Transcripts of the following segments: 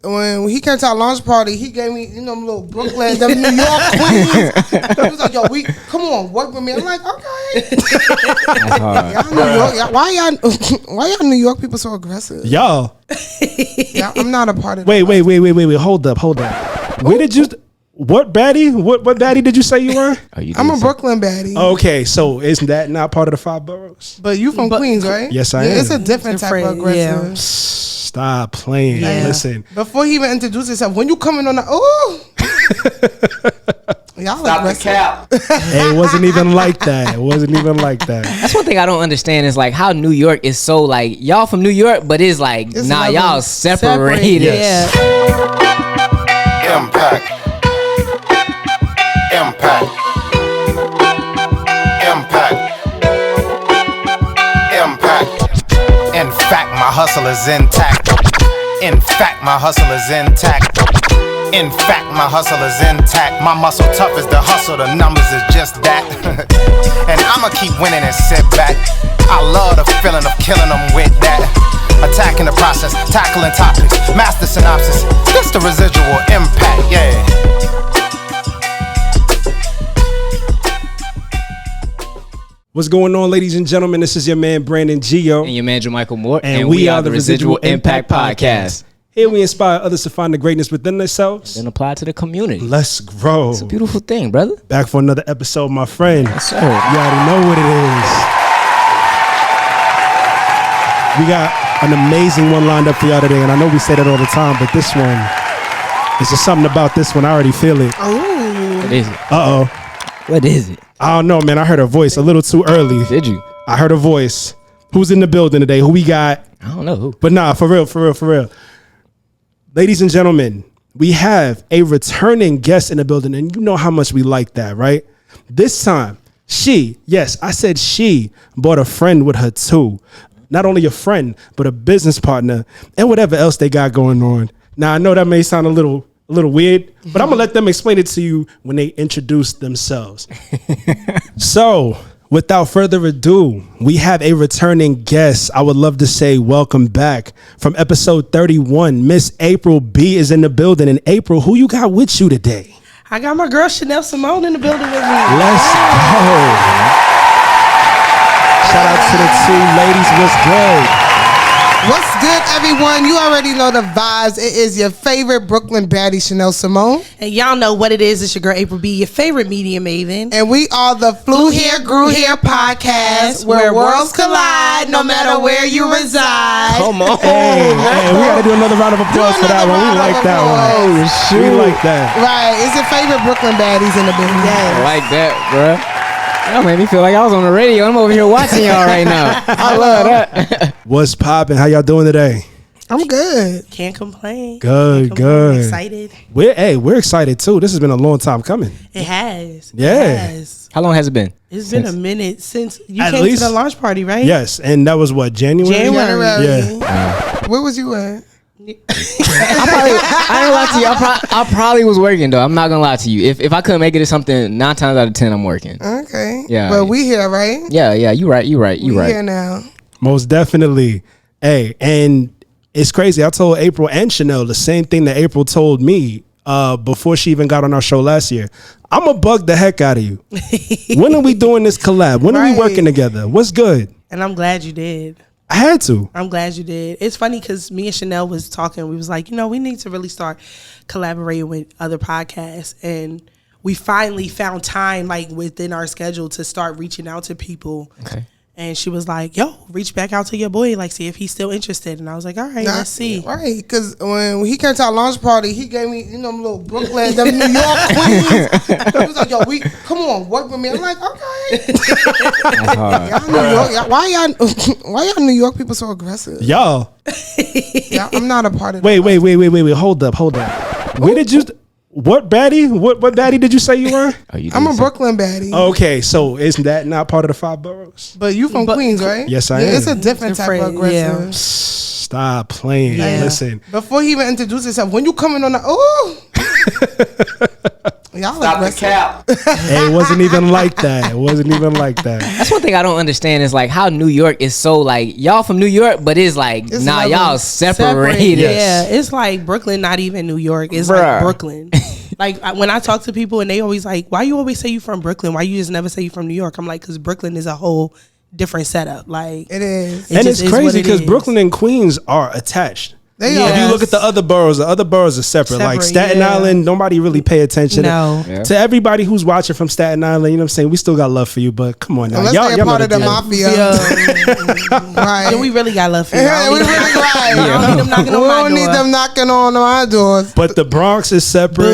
When he came to our launch party, he gave me, them little Brooklyn, them New York queens. He was like, yo, come on, work with me. I'm like, okay. That's hard. Y'all New York, why y'all New York people so aggressive? Y'all. Yeah, I'm not a part of Wait. Hold up. Where did you... What baddie? What baddie did you say you were? I'm a Brooklyn baddie. Okay, so isn't that not part of the 5 boroughs? But you from Queens, right? Yes, I am. It's a different type of aggressive. Yeah. Stop playing. Yeah. Listen. Before he even introduced himself, when you coming on the y'all Stop the cap. Hey, it wasn't even like that. That's one thing I don't understand is like how New York is so like y'all from New York, but it's like y'all separated. Yes. Yeah. Impact. In fact, my hustle is intact. My muscle tough as the hustle, the numbers is just that. And I'ma keep winning and sit back. I love the feeling of killing them with that. Attacking the process, tackling topics, master synopsis. This the residual impact, yeah. What's going on, ladies and gentlemen? This is your man, Brandon Gio. And your man, JaMichael Moore. And we are the Residual Impact Podcast. Here we inspire others to find the greatness within themselves and apply to the community. Let's grow. It's a beautiful thing, brother. Back for another episode, my friend. Yes, sir. You already know what it is. We got an amazing one lined up for y'all today, and I know we say that all the time, but this one, it's just something about this one. I already feel it. Ooh. What is it? Uh-oh. What is it? I don't know, man. I heard a voice a little too early. Did you? I heard a voice. Who's in the building today? Who we got? I don't know who. But nah, for real. Ladies and gentlemen, we have a returning guest in the building, and you know how much we like that, right? This time, she brought a friend with her too. Not only a friend, but a business partner and whatever else they got going on. Now, I know that may sound a little weird, but I'm going to let them explain it to you when they introduce themselves. So, without further ado, we have a returning guest. I would love to say welcome back from episode 31. Miss April B is in the building. And April, who you got with you today? I got my girl Shenelle Simone in the building with me. Let's go. Shout out to the two ladies. What's good? What's good, everyone? You already know the vibes. It is your favorite Brooklyn baddie, Shenelle Simone. And y'all know what it is. It's your girl, April B., your favorite media maven. And we are the Flew Here, Grew Here podcast, where worlds collide no matter where you reside. Come on. Hey, we got to do another round of applause for that one. We like that one. Oh, shoot. We like that. Right. It's your favorite Brooklyn baddies in the building. Yes. I like that, bro. That made me feel like I was on the radio. I'm over here watching y'all right now. I love that. What's poppin'? How y'all doing today? I'm good. Can't complain. Good. Excited. We're excited too. This has been a long time coming. It has. Yeah. How long has it been? It's been a minute since you At came least, to the launch party, right? Yes, and that was what, January? Yeah. Where was you at? I ain't gonna lie to you. I probably was working though. I'm not gonna lie to you. If I couldn't make it to something, 9 times out of 10 I'm working. Okay. Yeah. But we here, right? Yeah. You right. We here now. Most definitely. Hey, and it's crazy. I told April and Shenelle the same thing that April told me before she even got on our show last year. I'm gonna bug the heck out of you. When are we doing this collab? When are we working together? What's good? And I'm glad you did. I had to. I'm glad you did. It's funny because me and Shenelle was talking. We was like, we need to really start collaborating with other podcasts. And we finally found time, like, within our schedule to start reaching out to people. Okay. And she was like, reach back out to your boy, like, see if he's still interested. And I was like, all right, let's see. Right, because when he came to our launch party, he gave me, them little Brooklyn, them New York queens. He was like, yo, come on, work with me. I'm like, okay. That's hard. Y'all New York, why y'all New York people so aggressive? Y'all. Yeah, I'm not a part of Wait. Hold up. Where did you... What baddie? What baddie did you say you were? I'm a Brooklyn baddie. Okay, so isn't that not part of the 5 boroughs? But you from Queens, right? Yes, I am. It's a different type of aggressive. Yeah. Stop playing. Yeah. Listen. Before he even introduced himself, when you coming on the Y'all Stop the aggressive. cap. It wasn't even like that. It wasn't even like that. That's one thing I don't understand is like how New York is so like y'all from New York, but it's like It's nah, never y'all separated. Yeah, it's like Brooklyn, not even New York. It's Bruh. like Brooklyn. Like when I talk to people and they always like, why you always say you from Brooklyn? Why you just never say you from New York? I'm like, because Brooklyn is a whole different setup. Like It is. And just it's is what crazy it because is. Brooklyn and Queens are attached. They Yeah. are. If you look at the other boroughs are separate. Like Separate, Staten yeah. Island, nobody really pay attention. No. Yeah. To everybody who's watching from Staten Island, you know what I'm saying? We still got love for you, but come on now. Unless they're know part of the deal. mafia. Right. Then we really got love for you. Yeah, we really right. I don't need them knocking We on my don't need door. them knocking on our doors. But the Bronx is separate.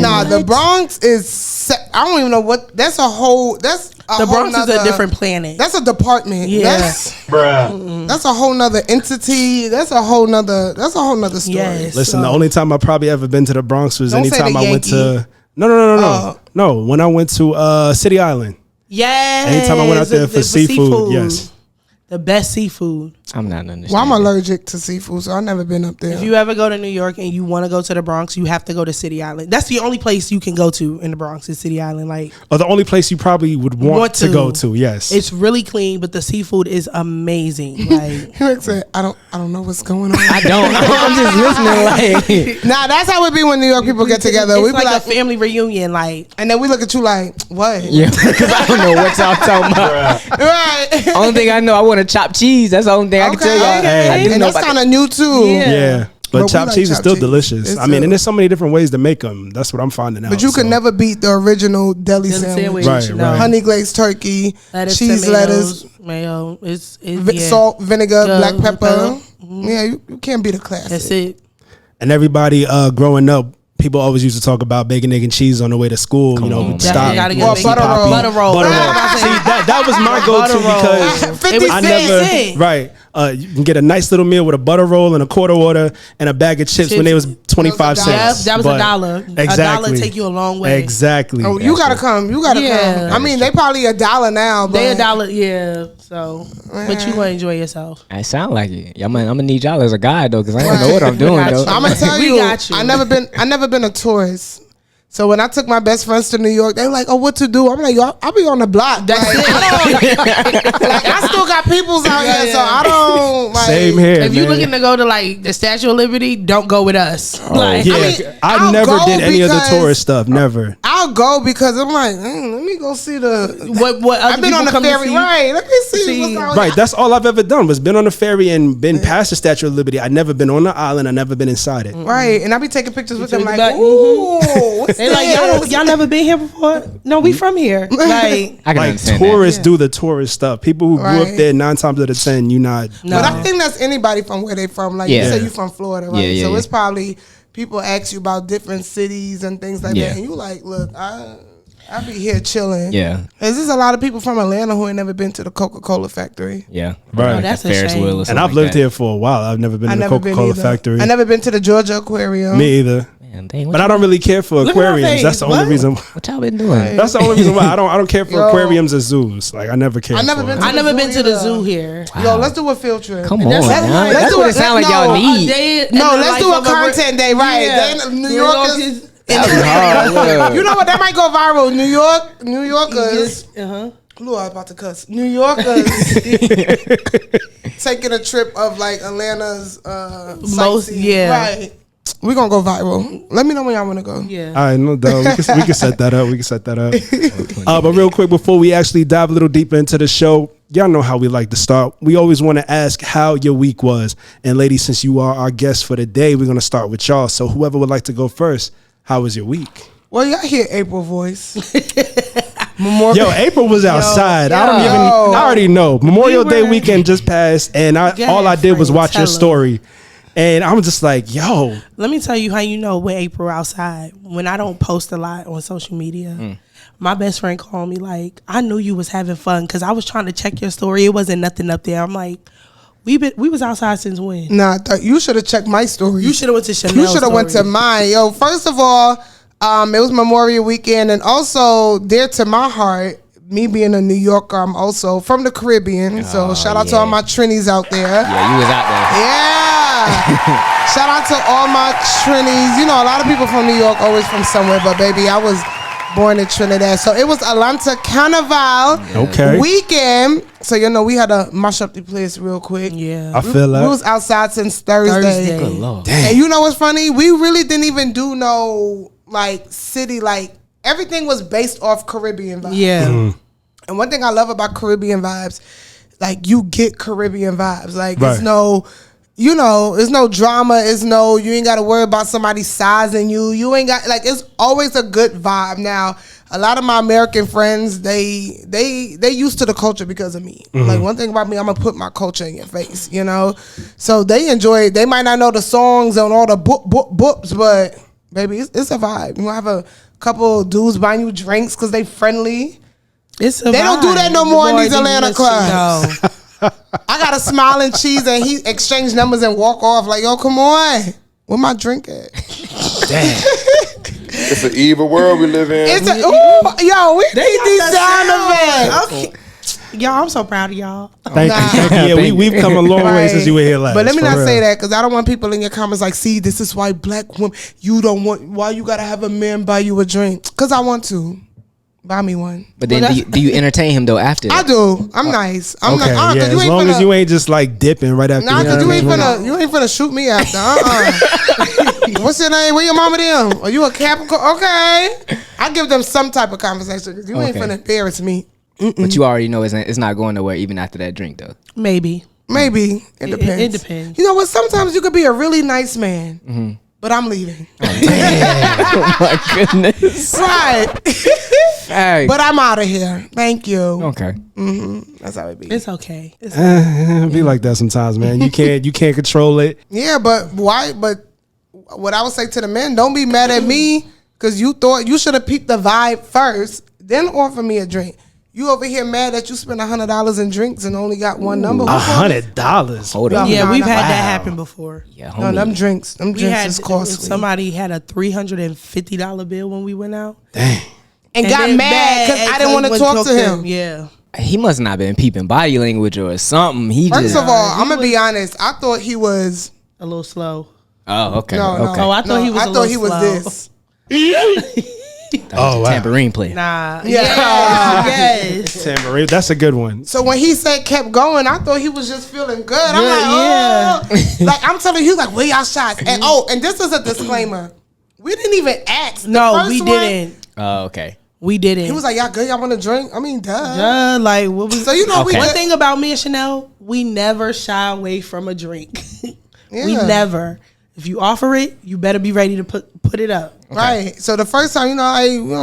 Nah, the Bronx is. I don't even know what. That's a whole. That's a The whole Bronx is a nother- different planet. That's a department. Yeah. That's a whole nother entity. That's a whole nother story. Yes. Listen, So- the only time I probably ever been to the Bronx was Don't say anytime the I went Yankee. to No, when I went to City Island. Yes. Anytime I went out there for seafood, yes. The best seafood. I'm not understanding. Well, I'm allergic to seafood, so I've never been up there. If you ever go to New York and you want to go to the Bronx, you have to go to City Island. That's the only place you can go to in the Bronx is City Island. Like Or the only place you probably would want to go to, yes. it's really clean, but the seafood is amazing. Like He said, I don't know what's going on. I don't. I'm just listening. Like Nah, that's how it be when New York people get together. it's We be like like, a family reunion. Like and then we look at you like, what? yeah, because I don't know what y'all talking about. Right. Only thing I know, I want to chop cheese. That's the only thing I can tell y'all. Okay. I do And know that's about kind of new too. Yeah. yeah. But But we chopped like cheese is chopped still cheese. delicious. It's I mean, a- and there's so many different ways to make them. That's what I'm finding out. But you so. can never beat the original deli Deli sandwich. sandwich, Right, no. right. Honey glazed turkey, lettuce, cheese, tomatoes, lettuce, mayo. It's yeah. salt, vinegar, Yeah, black pepper. Mhm. Yeah, you can't beat a classic. That's it. And everybody growing up, people always used to talk about bacon, egg, and cheese on the way to school. Come you know, on, man. stop. Definitely gotta get Or bacon. butter roll. Butter roll. Butter roll. Ah. See, that was my go-to Butter roll. because 50 It was I cents. never cents. right. You can get a nice little meal with a butter roll and a quarter water and a bag of chips when they was 25 That was a dollar. cents. That was But- a dollar. Exactly. A dollar take you a long way. Exactly. Oh, you gotta come. You gotta Yeah. come. I mean, they probably $1 now. But They a dollar, yeah. So, but you gonna enjoy yourself. I sound like it. I'm gonna need y'all as a guide though, because I don't know what I'm doing got though. you. I'm gonna tell We you, got you. I never been a tourist. So when I took my best friends to New York, they were like, "Oh, what to do?" I'm like, "Yo, I'll be on the block." That's Like, I still got peoples out Yeah, here, so yeah. I don't. Like, Same here. If you man. looking to go to like the Statue of Liberty, don't go with us. Like, yeah, I mean, I I'll never go did any of the because- tourist stuff. Never. I'll go because I'm like, let me go see the. what other I've been people on the come to ferry, see? right? Let me see. See. What's out Right, that's all I've ever done was been on the ferry and been past the Statue of Liberty. I never been on the island. I never been inside it. Right, and I be taking pictures with them, like, But- ooh, what's They like y'all never been here before? No, we from here. Like, I can Like understand tourists do the tourist stuff. People who grew up Right. there 9 times out of 10, you not. No. But I think that's anybody from where they from. Like Yeah. you say, you from Florida, right? Yeah, yeah, so yeah. it's probably people ask you about different cities and things like Yeah. that, and you like, look, I be here chilling. Yeah, Cause there's a lot of people from Atlanta who ain't never been to the Coca-Cola factory. yeah. Right. Like that's the a Ferris shame. wheel or And something I've lived like that. here for a while. I've never been I to the never been Coca-Cola either. factory. I never been to the Georgia Aquarium. Me either. Man, dang, what But I don't really care for at my aquariums. face. That's the only What? reason. What y'all been doing? That's the only reason why I don't care for Yo. aquariums or zoos. Like I never cared. I never for been it. to I never the been zoo to the either. zoo here. Yo, let's do a field trip. Come on, That's- man. let's That's do what it. it sound like No, y'all A need. day in No, the let's life do a of a- content day, right? Yeah. Then New Yorkers. That was hard. Look. You know what? That might go viral. New Yorkers. Lord, I was about to cuss. New Yorkers taking a trip of like Atlanta's Most- sightseeing. yeah. Right. We're gonna go viral. Let me know when y'all wanna go. Yeah. All right, no doubt. We can set that up. We can set that up. But real quick, before we actually dive a little deeper into the show, y'all know how we like to start. We always want to ask how your week was. And ladies, since you are our guest for the day, we're going to start with y'all. So whoever would like to go first, how was your week? Well, y'all hear April voice. Yo, April was outside. I already know. Memorial Day weekend just passed, and all I did was friend, watch your tell 'em. story. And I'm just like, yo. Let me tell you how you know when April outside. When I don't post a lot on social media, my best friend called me like, I knew you was having fun because I was trying to check your story. It wasn't nothing up there. I'm like, we was outside since when? Nah, you should have checked my story. You should have went to Chanel. You should have went to mine. Yo, first of all, it was Memorial Weekend, and also dear to my heart, me being a New Yorker, I'm also from the Caribbean. So shout out to all my Trinis out there. Yeah, you was out there. Yeah. Shout out to all my Trinis. You know, a lot of people from New York, always from somewhere, but baby, I was born in Trinidad. So it was Atlanta Carnival weekend. So, you know, we had to mash up the place real quick. Yeah. I feel that. We was outside since Thursday. Good Lord. And you know what's funny? We really didn't even do no, like, city, like, everything was based off Caribbean vibes. Yeah. And one thing I love about Caribbean vibes, like, you get Caribbean vibes. Like, Right. it's no... You know, it's no drama. It's no, you ain't got to worry about somebody sizing you. You ain't got, like, it's always a good vibe. Now, a lot of my American friends, they used to the culture because of me. Like, one thing about me, I'm going to put my culture in your face, you know? So they enjoy it. They might not know the songs and all the boops, but, baby, it's a vibe. You have a couple dudes buying you drinks because they friendly. It's a They don't do vibe. that no more in Boy, these Atlanta shit clubs. go. I got a smile and cheese, and he exchanged numbers and walk off like, yo, come on. Where my drink at? It's an evil world we live in. It's a, ooh, yo, we need these sound effects. Okay. Y'all, I'm so proud of y'all. Thank you. Yeah, we've come a long way since you were here last. But let me for not real. say that, because I don't want people in your comments like, see, this is why black women, you don't want, why you got to have a man buy you a drink? Because I want to. Buy me one. But then do you entertain him though after? I do. I'm nice. I'm Okay, like, yeah, as long as you ain't just like dipping right after. Nah, you cause know you what I mean? ain't finna shoot me after. What's your name? Where your mama them? Are you a Capricorn? Okay. I give them some type of conversation, because you ain't Okay. finna embarrass me. But you already know it's not going nowhere even after that drink though. Maybe. Maybe. It depends. It depends. You know what? Sometimes you could be a really nice man, but I'm leaving. Oh my goodness. Right. Hey. But I'm out of here. Thank you. Okay. That's how it be. It's okay. It be like that sometimes, man. You can't control it. Yeah, but why? But what I would say to the men, don't be mad at me, because you thought you should have peeped the vibe first, then offer me a drink. You over here mad that you spent $100 in drinks and only got one number. $100. Hold on. Yeah, Nah, we've nah. had that happen before. Yeah, No, homie. them drinks is costly. Somebody had a $350 bill when we went out. and got then mad because I didn't want to talk to him. Yeah. He must not been peeping body language or something. He First just. of all, I'm gonna be honest. I thought he was. A little slow. Oh, okay. No, no. Okay. Oh, I thought he was. I a thought little he was slow. this. Oh, wow. Tambourine player. Nah. Yeah. Yes. Tambourine, that's a good one. So when he said kept going, I thought he was just feeling good. I'm Yeah, like, oh. Like, I'm telling you, like, where y'all shots? And this is a disclaimer. We didn't even ask. No, we didn't. Oh, okay. We didn't. He was like, y'all good? Y'all want a drink? I mean, duh. like what was? So, you know, Okay. we One just, thing about me and Chanel, we never shy away from a drink. We Yeah. never. If you offer it, you better be ready to put it up. Right. So the first time,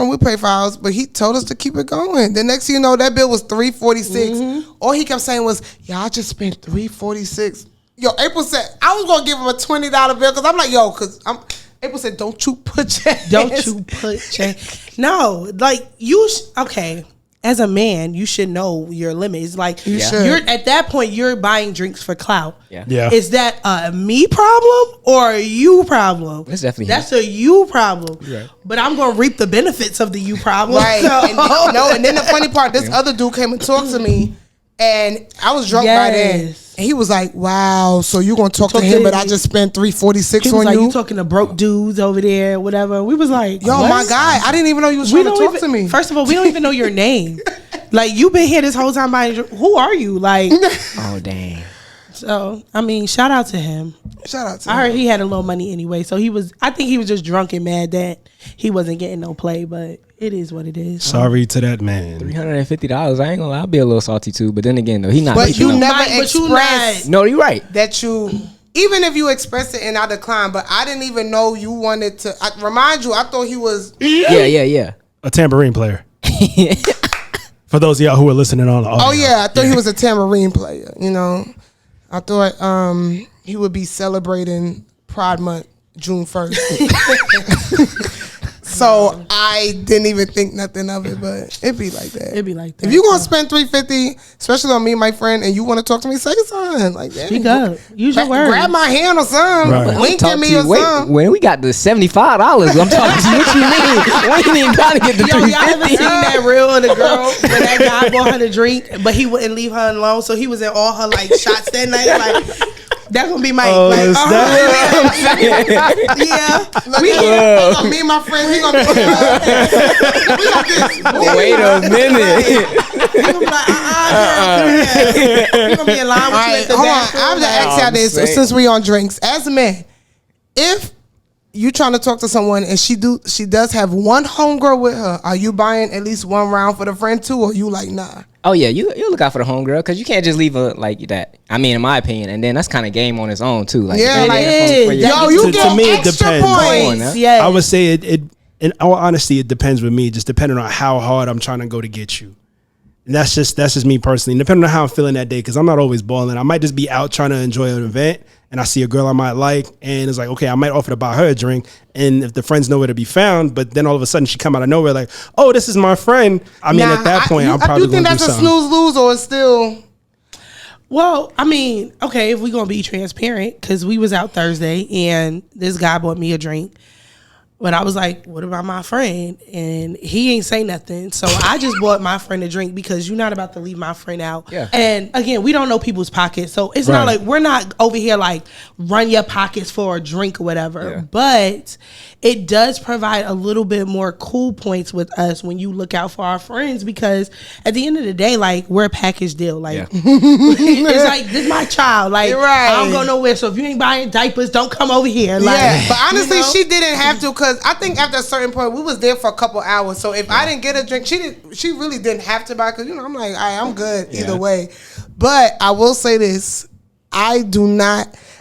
we pay for ours, but he told us to keep it going. The next thing you know, that bill was $346. All he kept saying was, y'all just spent $346. Yo, April said, I was going to give him a $20 bill, because I'm like, yo, April said, don't you put your Don't hands- you put your... No, like, okay. As a man, you should know your limits. Like, You should. you're at that point, you're buying drinks for clout. Yeah. Yeah. Is that a me problem or a you problem? That's definitely That's a you problem. Right. But I'm gonna reap the benefits of the you problem. Right. And then the funny part, this other dude came and talked to me, and I was drunk by then. Yes. And he was like, wow, so you going to talk to him, but I just spent $346 He was on like, you? you talking to broke dudes over there, whatever. We was like, Yo, what? my guy, I didn't even know you was We trying to don't talk to me. First of all, we don't even know your name. Like, you've been here this whole time buying drink. Who are you? Like, Oh, dang. so, I mean, shout out to him. Shout out to I him. heard he had a little money anyway. So I think he was just drunk and mad that he wasn't getting no play, but it is what it is. Sorry to that man. $350. I ain't gonna lie. I'll be a little salty too. But then again, though, he not. But peeping you up. never But you expressed No, you're right. that you, even if you expressed it and I declined, but I didn't even know you wanted to. I remind you, I thought he was. Yeah. A tambourine player. For those of y'all who are listening on the audio. Oh yeah, I thought he was a tambourine player. I thought he would be celebrating Pride Month June 1st. So I didn't even think nothing of it, but it'd be like that. It'd be like that. If you gonna spend $350, especially on me and my friend, and you want to talk to me, say something like that. Speak up. Use your words. Grab my hand or something. Right. Wink Talk at to me you. or Wait, something. when we got the $75, I'm talking to you. What you mean? We ain't even trying to get the Yo, y'all ever $350. seen that reel of the girl when that guy bought her to drink, but he wouldn't leave her alone, so he was in all her like shots that night, like That's gonna be Mike. Oh, like, is that yeah. Me and my friend, we gonna Wait a minute. You gonna be like, you gonna be in line with you at the hold on. bathroom. I'm just asking y'all this since we on drinks. As a man, if you trying to talk to someone and she does have one homegirl with her, are you buying at least one round for the friend too, or you like nah? Oh yeah, you look out for the homegirl because you can't just leave her like that. I mean, in my opinion, and then that's kind of game on its own too. Like, Yeah, you like, yo, you To get me, it extra depends. points. Yeah. I would say it. In all honesty, it depends with me, just depending on how hard I'm trying to go to get you. And that's just me personally. And depending on how I'm feeling that day, because I'm not always balling. I might just be out trying to enjoy an event, and I see a girl I might like, and it's like, okay, I might offer to buy her a drink, and if the friend's nowhere to be found, but then all of a sudden she come out of nowhere like, oh, this is my friend. I mean, at that point, I'm probably going to do that's a something. snooze lose, or it's still. Well, I mean, okay, if we're gonna be transparent, because we was out Thursday and this guy bought me a drink. But I was like, what about my friend? And he ain't say nothing. So I just bought my friend a drink because you're not about to leave my friend out. Yeah. And again, we don't know people's pockets. So it's not like, we're not over here like run your pockets for a drink or whatever. Yeah. But it does provide a little bit more cool points with us when you look out for our friends, because at the end of the day, like, we're a package deal. Like, it's like, this is my child. Like, Right. I don't go nowhere. So if you ain't buying diapers, don't come over here. Like, Yeah, but honestly, you know? she didn't have to, because I think after a certain point, we was there for a couple hours. So if I didn't get a drink, she really didn't have to buy, because, you know, I'm like, all right, I'm good either way. But I will say this,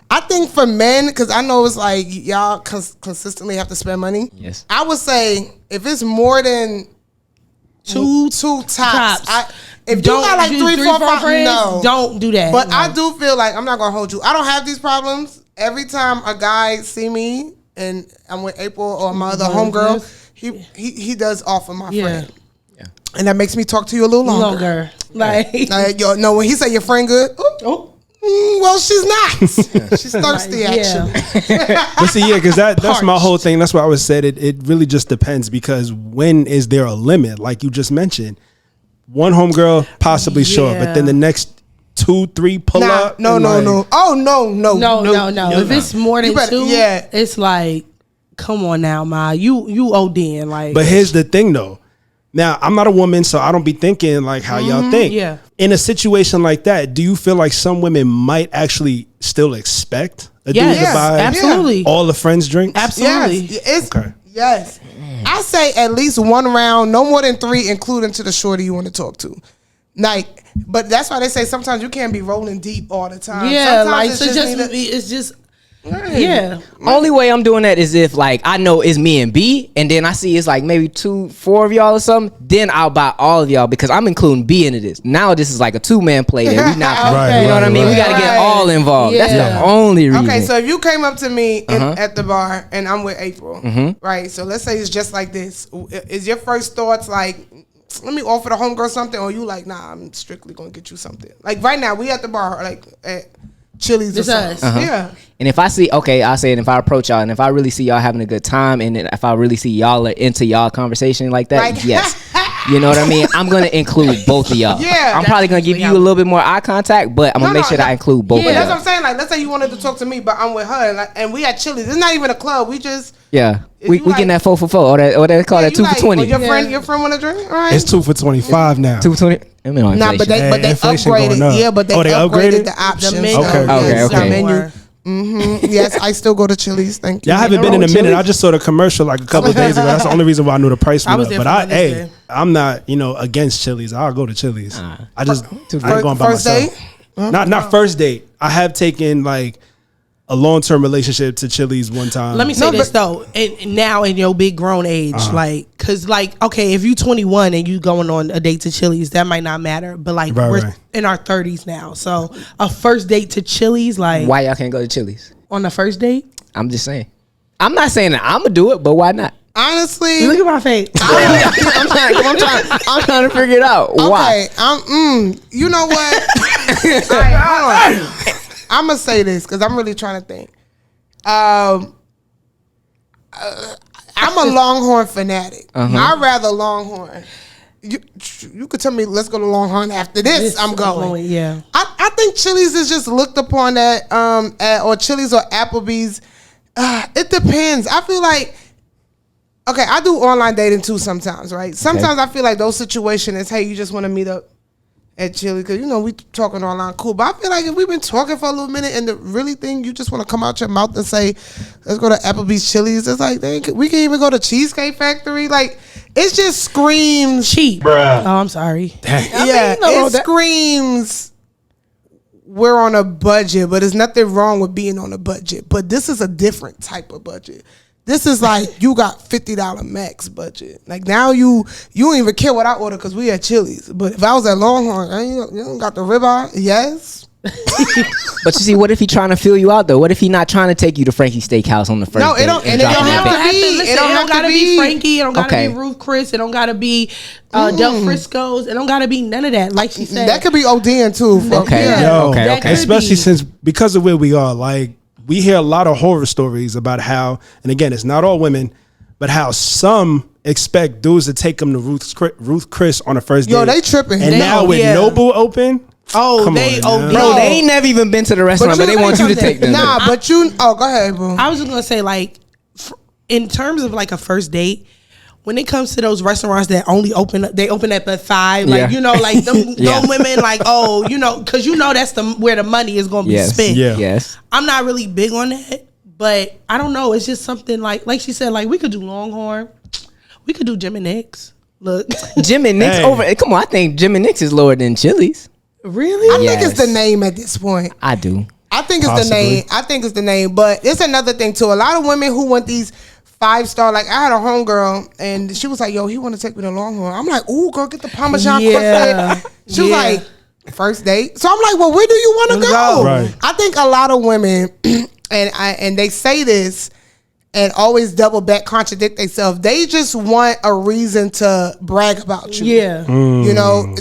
I think for men, because I know it's like y'all consistently have to spend money. Yes. I would say if it's more than two tops. If you got like three, four friends, no. Don't do that. But No. I do feel like, I'm not gonna hold you, I don't have these problems. Every time a guy see me and I'm with April or my other homegirl, he does offer my friend. Yeah. And that makes me talk to you a little longer. Like, No, when he say your friend good, well, she's not. She's thirsty, Yeah. actually. But see, yeah, because that's my whole thing. That's why I always said it really just depends, because when is there a limit? Like you just mentioned, one homegirl possibly sure, but then the next 2-3 pull up. No. Oh, no. If it's more than better- two, yeah. it's like, come on now, Ma. You ODing. Like, But here's the thing, though. Now, I'm not a woman, so I don't be thinking like how y'all think. Yeah. In a situation like that, do you feel like some women might actually still expect a dude to buy absolutely. all the friends' drinks? Absolutely. Yes. Okay. Yes. I say at least one round, no more than 3, including to the shorty you want to talk to. Like, but that's why they say sometimes you can't be rolling deep all the time. Yeah, Sometimes like, it's it's just yeah. Only way I'm doing that is if like I know it's me and B, and then I see it's like maybe 4 of y'all or something. Then I'll buy all of y'all because I'm including B into this. Now this is like a 2-man play that we not. Right, you know what I mean? right, We got to get all involved. Yeah. That's the only reason. Okay, so if you came up to me at the bar and I'm with April, right? So let's say it's just like this. Is your first thoughts like, let me offer the homegirl something, or you like, nah, I'm strictly gonna get you something? Like right now, we at the bar, like at Chili's or It's something. us. Yeah. And if I see, okay, I say it. If I approach y'all, and if I really see y'all having a good time, and if I really see y'all are into y'all conversation like that, Like- yes, you know what I mean. I'm gonna include both of y'all. Yeah. I'm probably gonna give you a little bit more eye contact, but I'm gonna make sure that I include both But of that's y'all. what I'm saying. Like, let's say you wanted to talk to me, but I'm with her, and we at Chili's. It's not even a club. We just Yeah, If we you getting like- that 4 for 4, or they call that you 2 for like, 20. well, your friend want to drink? All right. It's 2 for $25 now. 2 for 20. I mean, on Nah, but inflation. they inflation going upgraded. up. Yeah, but they upgraded the options. The menu. Okay. is Okay. somewhere. Yes, I still go to Chili's. Thank you. Yeah, I haven't been in a minute. I just saw the commercial like a couple of days ago. That's the only reason why I knew the price I went was up. there But for Mother's Day. I'm not, against Chili's. I'll go to Chili's. I just I ain't going by First myself. date? Not first date. I have taken like a long-term relationship to Chili's one time. Let me say this though, and now in your big grown age, like, cause like, okay, if you 21 and you going on a date to Chili's, that might not matter. But like, we're in our 30s now, so a first date to Chili's, like, Why y'all can't go to Chili's? on the first date? I'm just saying. I'm not saying that I'm gonna do it, but why not? Honestly, Look at my face. I'm trying to figure it out. Why? Okay, you know what? All right, hold on. I'm gonna say this because I'm really trying to think. I'm a Longhorn fanatic. I'd rather Longhorn. You could tell me let's go to Longhorn after this. I'm going. Yeah. I think think Chili's is just looked upon or Chili's or Applebee's. It depends. I feel like, okay, I do online dating too sometimes, right? Sometimes I feel like those situations is, hey, you just want to meet up at Chili's because, we talking online, cool. But I feel like if we've been talking for a little minute and the really thing, you just want to come out your mouth and say, let's go to Applebee's, Chili's. It's like, we can even go to Cheesecake Factory. Like, it just screams cheap. Bruh. Oh, I'm sorry. It screams we're on a budget, but there's nothing wrong with being on a budget. But this is a different type of budget. This is like you got $50 max budget. Like now you don't even care what I order because we at Chili's. But if I was at Longhorn, you don't got the ribeye? Yes. But you see, what if he trying to fill you out though? What if he not trying to take you to Frankie's Steakhouse on the first date? No, it don't have to be. It don't gotta be Frankie. It don't gotta be Ruth Chris. It don't gotta be Del Frisco's. It don't gotta be none of that. Like she said, that could be Odean too. Especially since because of where we are, like we hear a lot of horror stories about how, and again, it's not all women, but how some expect dudes to take them to Ruth Chris on a first date. Yo, they tripping. And now with Noble open. Oh, they bro, they ain't never even been to the restaurant, but they want you to take them. Nah, but go ahead, bro. I was just gonna say, like, in terms of like a first date, when it comes to those restaurants that only open up at 5, like like them women, like because that's where the money is gonna be spent. Yes, I'm not really big on that, but I don't know. It's just something like she said, like we could do Longhorn, we could do Jim and Nick's. Look, Jim and Nick's over. Come on, I think Jim and Nick's is lower than Chili's. Really? I think it's the name at this point. I do. I think it's the name. I think it's the name. But it's another thing too. A lot of women who want these 5-star. Like I had a homegirl and she was like, "Yo, he want to take me to Longhorn." I'm like, "Ooh, girl, get the Parmesan croissant." She was like, "First date." So I'm like, "Well, where do you want to go?" Right. I think a lot of women, and they say this and always double back, contradict themselves. They just want a reason to brag about you. Yeah.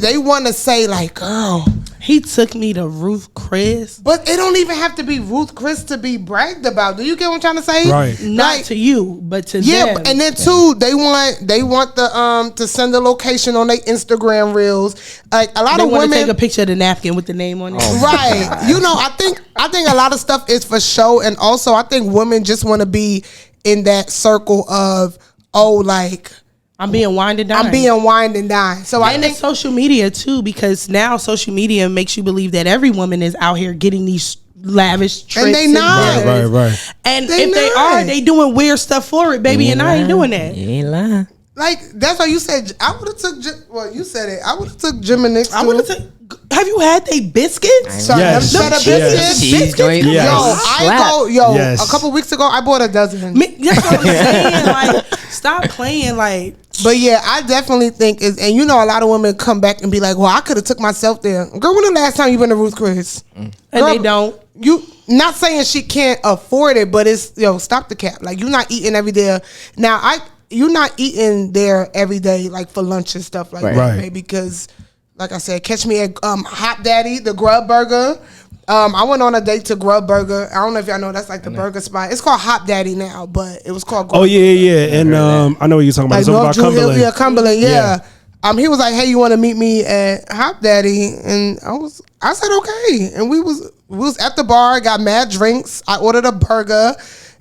They want to say like, "Girl, he took me to Ruth Chris." But it don't even have to be Ruth Chris to be bragged about. Do you get what I'm trying to say? Right. Not to you, but to them. And then too, they want the to send the location on their Instagram reels. Like a lot of women take a picture of the napkin with the name on it. Right. I think a lot of stuff is for show, and also I think women just want to be in that circle of I'm being wined and dined. So I think it's social media too, because now social media makes you believe that every woman is out here getting these lavish trips. And they not. Right. And if they are, they doing weird stuff for it, baby. And I ain't doing that. You ain't lying. Like that's why you said I would have took. Well, you said it. I would have took Jim and Nick's. I would have took. Have you had they biscuits? Sorry, yes. them cheddar biscuits. Biscuits? Yes. A couple weeks ago I bought a dozen. That's what I'm saying. Like, stop playing. Like, but yeah, I definitely think is, and a lot of women come back and be like, "Well, I could have took myself there." Girl, when the last time you been to Ruth Chris? And they don't. You not saying she can't afford it, but it's stop the cap. Like you're not eating every day. Now you're not eating there every day, like for lunch and stuff like that, right? Because, like I said, catch me at Hot Daddy, the Grub Burger. I went on a date to Grub Burger. I don't know if y'all know that's like the burger spot. It's called Hot Daddy now, but it was called Grub Burger. And I know what you're talking about. Like it's over by Cumberland. Yeah, Cumberland. Yeah. He was like, "Hey, you want to meet me at Hot Daddy?" And I said okay. And we was at the bar, got mad drinks. I ordered a burger.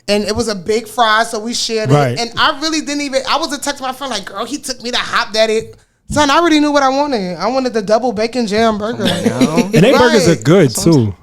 And it was a big fry, so we shared it. And I really didn't even, I was texting my friend like, "Girl, he took me to Hot Daddy." Son, I already knew what I wanted. I wanted the double bacon jam burger. And they burgers are good too.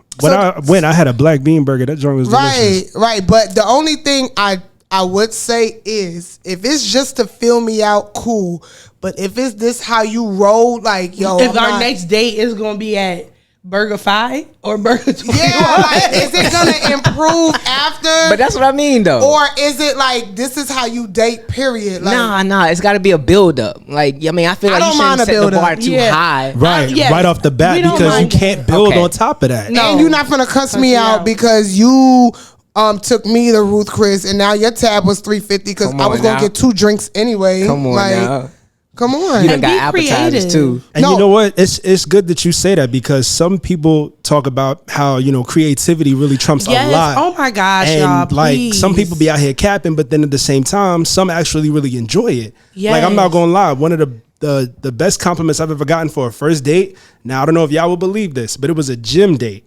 When I had a black bean burger, that joint was delicious. Right. But the only thing I would say is, if it's just to fill me out, cool. But if it's this how you roll, like, yo. If our next date is going to be at Burger 5 or Burger 21. Yeah, like, is it gonna improve after? But that's what I mean, though. Or is it like this is how you date? Period. Like, nah. It's got to be a build up. Like, I mean, I feel like you shouldn't set the bar too high. Right off the bat, because you can't build on top of that. No. And you're not gonna cuss me out because you took me to Ruth Chris and now your tab was $3.50 because I was gonna get 2 drinks anyway. Come on now. Come on. You done got appetizers too. And you know what? It's good that you say that, because some people talk about how, creativity really trumps a lot. Oh my gosh, and y'all, like some people be out here capping, but then at the same time, some actually really enjoy it. Yes. Like I'm not gonna lie, one of the the best compliments I've ever gotten for a first date. Now I don't know if y'all will believe this, but it was a gym date.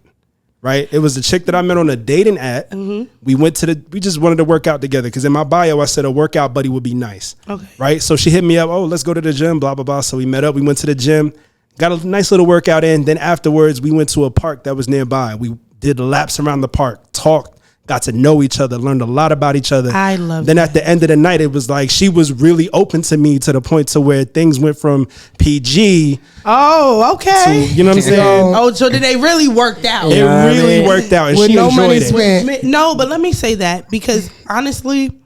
Right, it was a chick that I met on a dating app. Mm-hmm. We just wanted to work out together because in my bio I said a workout buddy would be nice. Okay. Right, so she hit me up. Oh, let's go to the gym. Blah blah blah. So we met up. We went to the gym, got a nice little workout in. Then afterwards, we went to a park that was nearby. We did laps around the park, talked, got to know each other, learned a lot about each other. I love. Then at the end of the night, it was like she was really open to me to the point to where things went from PG. Oh, okay. To, you know what I'm saying? Oh, so did they really worked out? It really worked out, and with she no money enjoyed it. spent. No, but let me say that because honestly,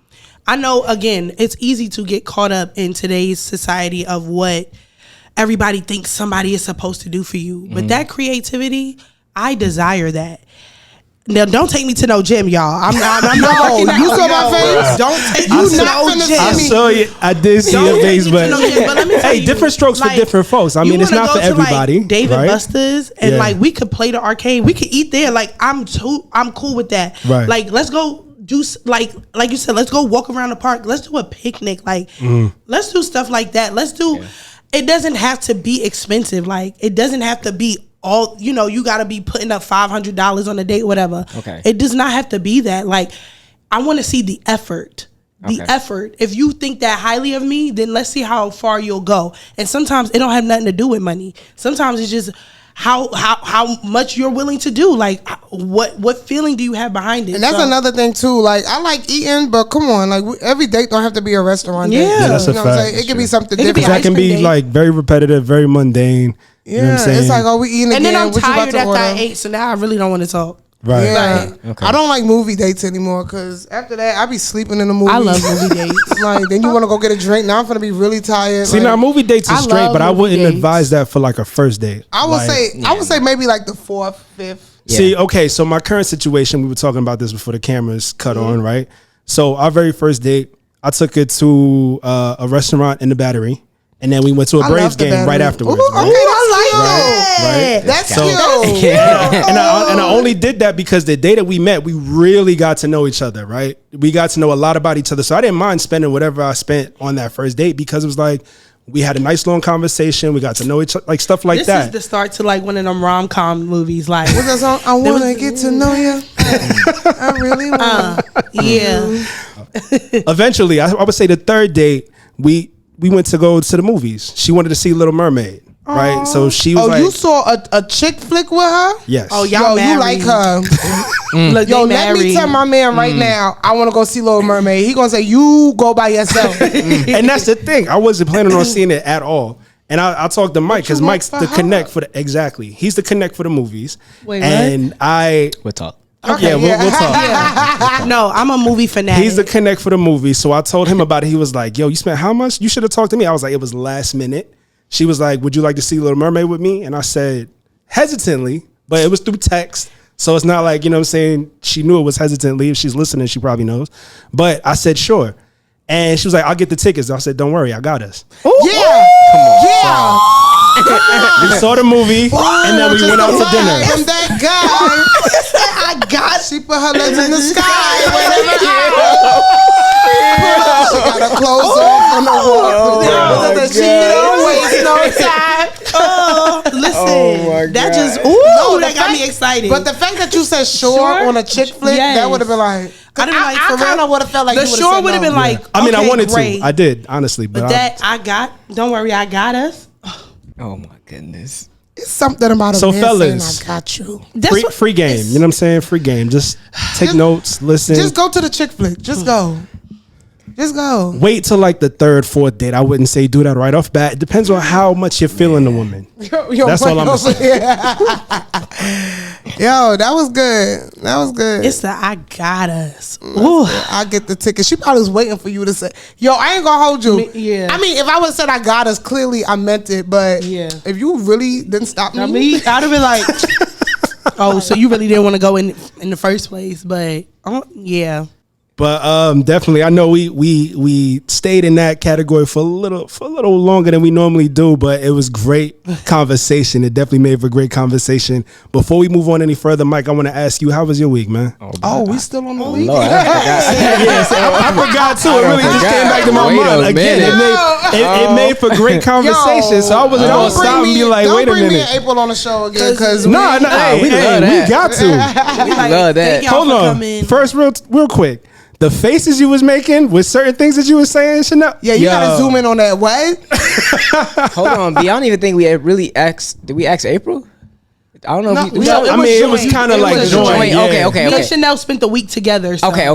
I know again it's easy to get caught up in today's society of what everybody thinks somebody is supposed to do for you, but that creativity, I desire that. Now, don't take me to no gym, y'all. I'm not working out. You saw my face? Don't take me to no gym. I saw you. I did see your face, but let me tell you, different strokes for different folks. I mean, it's not for everybody. Like David right? Buster's and like we could play the arcade. We could eat there. Like I'm cool with that. Right. Like let's go do like you said. Let's go walk around the park. Let's do a picnic. Like let's do stuff like that. Let's do. Yeah. It doesn't have to be expensive. Like it doesn't have to be. All you got to be putting up $500 on a date, whatever. Okay, it does not have to be that. Like, I want to see the effort. The effort. If you think that highly of me, then let's see how far you'll go. And sometimes it don't have nothing to do with money. Sometimes it's just how much you're willing to do. Like, what feeling do you have behind it? And that's another thing too. Like, I like eating, but come on, like every date don't have to be a restaurant date. Yeah, that's you a know fact. What I'm saying? It could be something different. That can be like very repetitive, very mundane. Yeah, you know what I'm saying? It's like, oh, we eating and again. then I'm what tired you about to after I order? ate, so now I really don't want to talk. Right. Yeah. Okay. I don't like movie dates anymore because after that I be sleeping in the movie. I love movie dates. Like then you want to go get a drink. Now I'm gonna be really tired. See, like, now movie dates is straight, but I wouldn't dates. advise that for like a first date. I would say maybe like the 4th, 5th. Yeah. See, okay, so my current situation, we were talking about this before the cameras cut on, right? So our very first date, I took her to a restaurant in the Battery. And then we went to a Braves game right afterwards. Ooh, right? Okay, I like that. Right? That's So- cute. And I only did that because the day that we met, we really got to know each other, right? We got to know a lot about each other. So I didn't mind spending whatever I spent on that first date because it was like, we had a nice long conversation. We got to know each other, like stuff like This that. is the start to like one of them rom-com movies. Like, What's that song? I want to get to know you. I really want. yeah. Eventually, I would say the third date, we went to go to the movies. She wanted to see Little Mermaid, right? So she was like, you saw a chick flick with her? yes. Oh, y'all Yo, you like her. Look, Yo, they let me married. tell my man right now, I want to go see Little Mermaid. He gonna say, you go by yourself. And that's the thing. I wasn't planning on seeing it at all. And I talked to Mike because Mike's the connect for the He's the connect for the movies. Wait, and what? We'll talk. Okay, we'll talk. Yeah. No, I'm a movie fanatic. He's the connect for the movie. So I told him about it. He was like, yo, you spent how much? You should have talked to me. I was like, it was last minute. She was like, would you like to see Little Mermaid with me? And I said, hesitantly, but it was through text. So it's not like, you know what I'm saying? She knew it was hesitantly. If she's listening, she probably knows. But I said, sure. And she was like, I'll get the tickets. I said, don't worry, I got us. Yeah. Come on. Yeah. We saw the movie, and then we went out to dinner. And that guy, I got. She put her legs in the sky. She got her clothes off on the wall. She don't waste no time. Listen, that just that got me excited. But the fact that you said sure on a chick flick, that would have been like. I kind of would have felt like the sure would have been like. I mean, okay, I wanted great. to. I did, honestly. But Don't worry, I got us. Oh my goodness. It's something about a So man fellas, saying, I got you. free game. You know what I'm saying? Free game. Just take notes, listen. Just go to the chick flick. Just go. Just go. Wait till like the third, fourth date. I wouldn't say do that right off bat. It depends on how much you're feeling the woman. That's all I'm saying. Yo, that was good. That was good. It's the I got us. Ooh. I get the ticket. She probably was waiting for you to say, yo, I ain't gonna hold you. Yeah. I mean, if I would have said I got us, clearly I meant it. But if you really didn't stop me, I'd have been like, oh, so you really didn't want to go in the first place. But yeah. But definitely, I know we stayed in that category for a little longer than we normally do, but it was great conversation. It definitely made for great conversation. Before we move on any further, Mike, I want to ask you, how was your week, man? Oh, we still on the week? Lord, I forgot too. It really just came back to my Wait a mind again. minute. It made for great conversation. So I wasn't gonna stop and be like, wait a Don't bring me minute. and April on the show again, because No, hey, we love we that. got to. We like, love that. thank y'all Hold for on. coming. First, real quick. The faces you was making with certain things that you was saying, Shenelle. yeah, you gotta zoom in on that. What? Hold on, B. I don't even think we had really asked. Did we ask April? I don't know. No, if we, no, I mean, it was joint. kind of It like was joint. joint. Yeah. Okay. Me and Chanel spent the week together. So. Okay.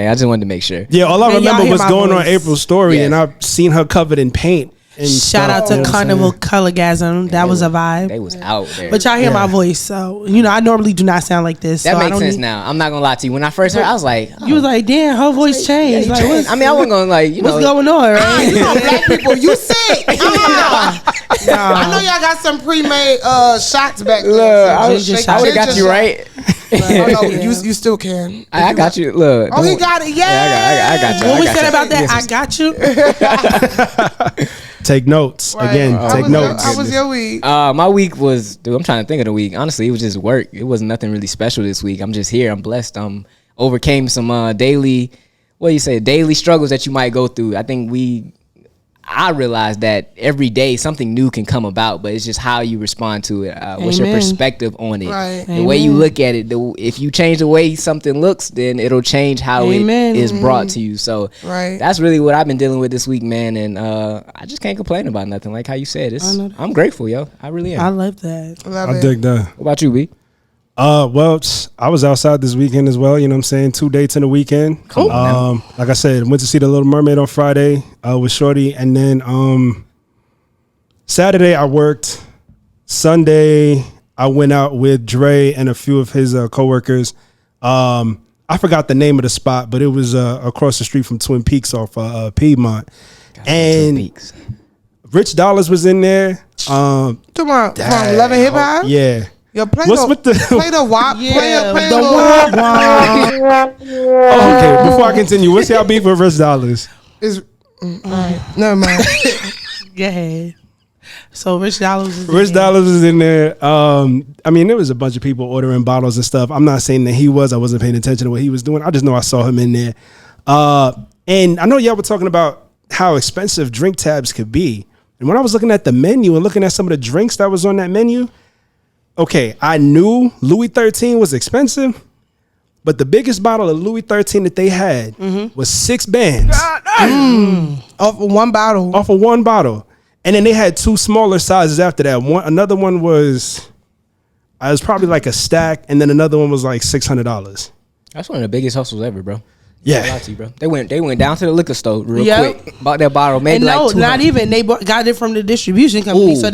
I just wanted to make sure. Yeah, all I Man, y'all remember hear was my going on voice. April's story, Yes. and I've seen her covered in paint. And Shout out stuff, you to know what I'm Carnival saying? Colorgasm. That was a vibe. They was out there. But y'all hear my voice, so I normally do not sound like this. that so I makes don't sense need- now. I'm not gonna lie to you. When I first heard, I was like, You was like, damn, her voice changed. Like, what's, I mean, I wasn't gonna like, you know. what's going on, right? You know, black people, you sick. I know y'all got some pre-made shots back there. I Ginger would shot. have got you right. Oh, no, you still can. I got you. Look. Oh, he got it. Yeah, I got you. What we got said you. about that? Yes, I got you. Take notes Right. again. How Take was notes. How was your week? My week was, dude, I'm trying to think of the week. Honestly, it was just work. It wasn't nothing really special this week. I'm just here. I'm blessed. Overcame some daily struggles that you might go through. I realized that every day something new can come about, but it's just how you respond to it. What's your Amen. perspective on it? Right. The way you look at it. If you change the way something looks, then it'll change how Amen. it is brought to you. So Right. that's really what I've been dealing with this week, man. And I just can't complain about nothing. Like how you said, I'm grateful, yo. I really am. I love that. Love I it. dig that. What about you, B? Well, I was outside this weekend as well. You know what I'm saying? 2 dates in the weekend. Come on Like I said, went to see The Little Mermaid on Friday with Shorty. And then Saturday I worked. Sunday I went out with Dre and a few of his coworkers. I forgot the name of the spot, but it was across the street from Twin Peaks off Piedmont. And Rich Dollars was in there. Tomorrow from Love and Hip Hop. Yeah. Yo, play What's the with the- play the WAP. Yeah, play the the WAP. Oh, okay, before I continue, what's y'all beef with Rich Dollars? Is all right. Never mind. Go ahead. So Rich Dollars is Rich Dollars was in there. I mean, there was a bunch of people ordering bottles and stuff. I'm not saying that he was. I wasn't paying attention to what he was doing. I just know I saw him in there. And I know y'all were talking about how expensive drink tabs could be. And when I was looking at the menu and looking at some of the drinks that was on that menu, okay, I knew Louis XIII was expensive, but the biggest bottle of Louis XIII that they had was 6 bands Off of one bottle. off of one bottle. And then they had 2 smaller sizes after that. Another one was, it was probably like a stack, and then another one was like $600. That's one of the biggest hustles ever, bro. Yeah. Shout out to you, bro. They went down to the liquor store real Yep. quick, bought that bottle, maybe And like no, 200. not even. They got it from the distribution company, Ooh. so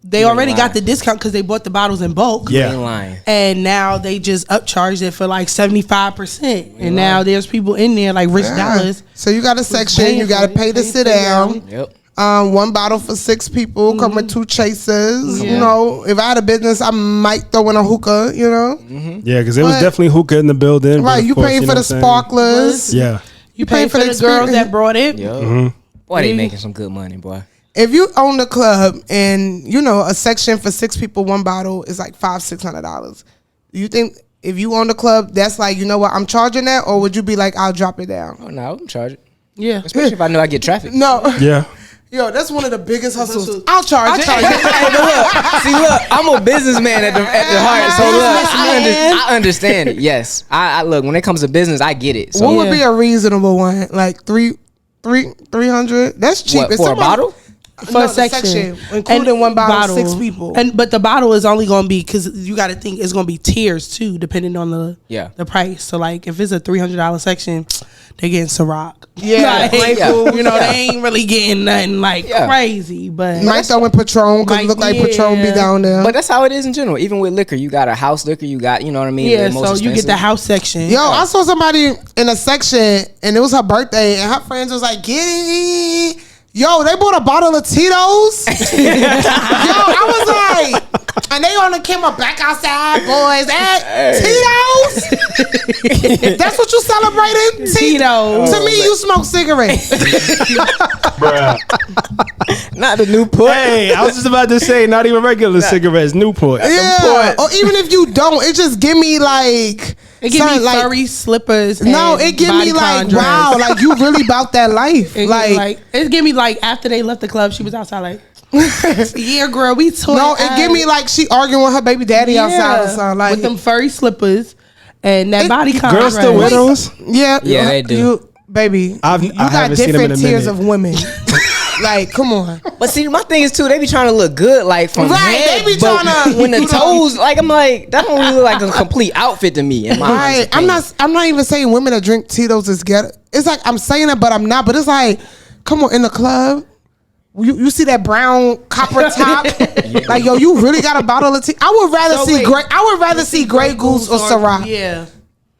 they already got the discount because they bought the bottles in bulk. Yeah. Ain't lying. And now they just upcharged it for like 75%. And now there's people in there like Rich Dollars. So you got a section. You got to pay to sit down. Yep. One bottle for 6 people. Come with 2 chasers. Yeah. You know, if I had a business, I might throw in a hookah. You know, Yeah, because there was But- definitely hookah in the building. but right? of You course, paying know for the what I'm saying? sparklers. Yeah. You pay for the girls experience. that brought it. Yep. Boy, they making some good money, boy. If you own the club and you know a section for 6 people, one bottle is like $500-$600. Do you think if you own the club, that's like, you know what, I'm charging that, or would you be like, I'll drop it down? Oh no, I'm charging. Yeah. Especially if I know I get traffic. No, Yeah. yo, that's one of the biggest hustles. I'll charge it. Hey, but look, see, look, I'm a businessman at the heart, so look, I understand it. Yes, I look, when it comes to business, I get it. So What would be a reasonable one? Like 300? That's cheap. what, If for a somebody- bottle? For No, a the section. including one bottle, 6 people. But the bottle is only going to be, because you got to think it's going to be tiers too, depending on the price. So like if it's a $300 section, they getting Ciroc. Yeah, You know, they ain't really getting nothing like crazy. But might throw in Patron because it look like Patron be down there. But that's how it is in general. Even with liquor, you got a house liquor, you got, you know what I mean? yeah, the most so you get expensive. the house section. Yo, I saw somebody in a section and it was her birthday and her friends was like, get it. Yo, they bought a bottle of Tito's. Yo, I was like, And they on the camera back outside, boys. Tito's? That's what you celebrating? Tito's. To me, you smoke cigarettes. Bruh. Not the Newport. Hey, I was just about to say, not even regular cigarettes, Newport. Yeah. Or even if you don't, it just give me like... It give me furry slippers. No, it give me like, wow, like you really about that life. It give me like after they left the club, she was outside like... yeah, girl, we talking. No, it give me like she arguing with her baby daddy outside or something. Like with them furry slippers and that body contrast. Girls still wear those? Yeah, they do. Baby, you got different tiers of women. Like, come on. But see, my thing is too, they be trying to look good, like from head, they be trying to when the toes, like I'm like, that don't really look like a complete outfit to me. In my I'm not even saying women that drink Tito's is ghetto. It's like I'm saying it, but I'm not. But it's like, come on, in the club. You see that brown copper top? Like, yo, you really got a bottle of tea? I would rather see Grey Goose or Ciroc. Yeah.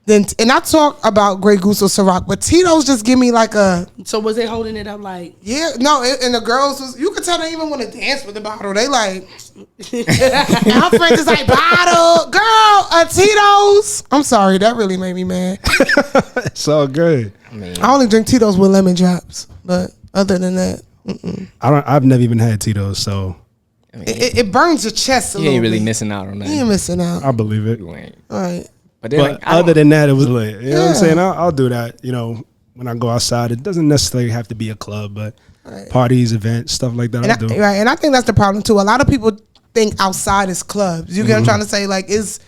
And I talk about Grey Goose or Ciroc, but Tito's just give me like a. So was they holding it up like? Yeah, no, and the girls was. You could tell they even want to dance with the bottle. They like. And her friends is like, bottle, girl, a Tito's. I'm sorry, that really made me mad. It's all good. I only drink Tito's with lemon drops, but other than that. I've never even had Tito's, so it burns your chest a little. You ain't really bit. missing out on that. You ain't missing out. I believe it. You ain't. All right. But then, like, other than that, it was lit. You know what I'm saying? I'll do that. You know, when I go outside, it doesn't necessarily have to be a club, but parties, events, stuff like that. I'll do. Right, and I think that's the problem too. A lot of people think outside is clubs. You get what I'm trying to say? Like, it's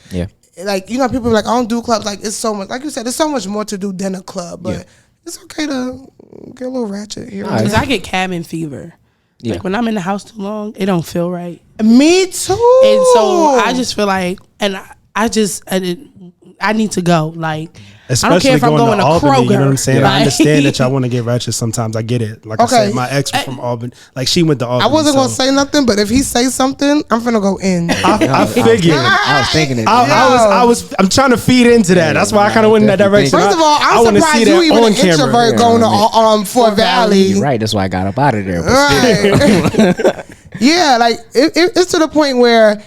like, you know, people be like, I don't do clubs. Like, it's so much. Like you said, there's so much more to do than a club, but it's okay to get a little ratchet here. Because I get cabin fever. Yeah. Like when I'm in the house too long, it don't feel right. Me too. And so I just feel like, and I need to go. Like, especially I don't care if I'm going to Albany, Kroger. you know what I'm saying? Like, I understand that y'all want to get ratchet sometimes. I get it. Like I said, my ex was from Albany. Like, she went to Albany. I wasn't going to say nothing, but if he say something, I'm finna go in. I figured. I was thinking it. I'm trying to feed into that. That's why I kind of went in that direction. First of all, I'm surprised you even an introvert going to Fort Valley. You're right. That's why I got up out of there. Right. Yeah, like it's to the point where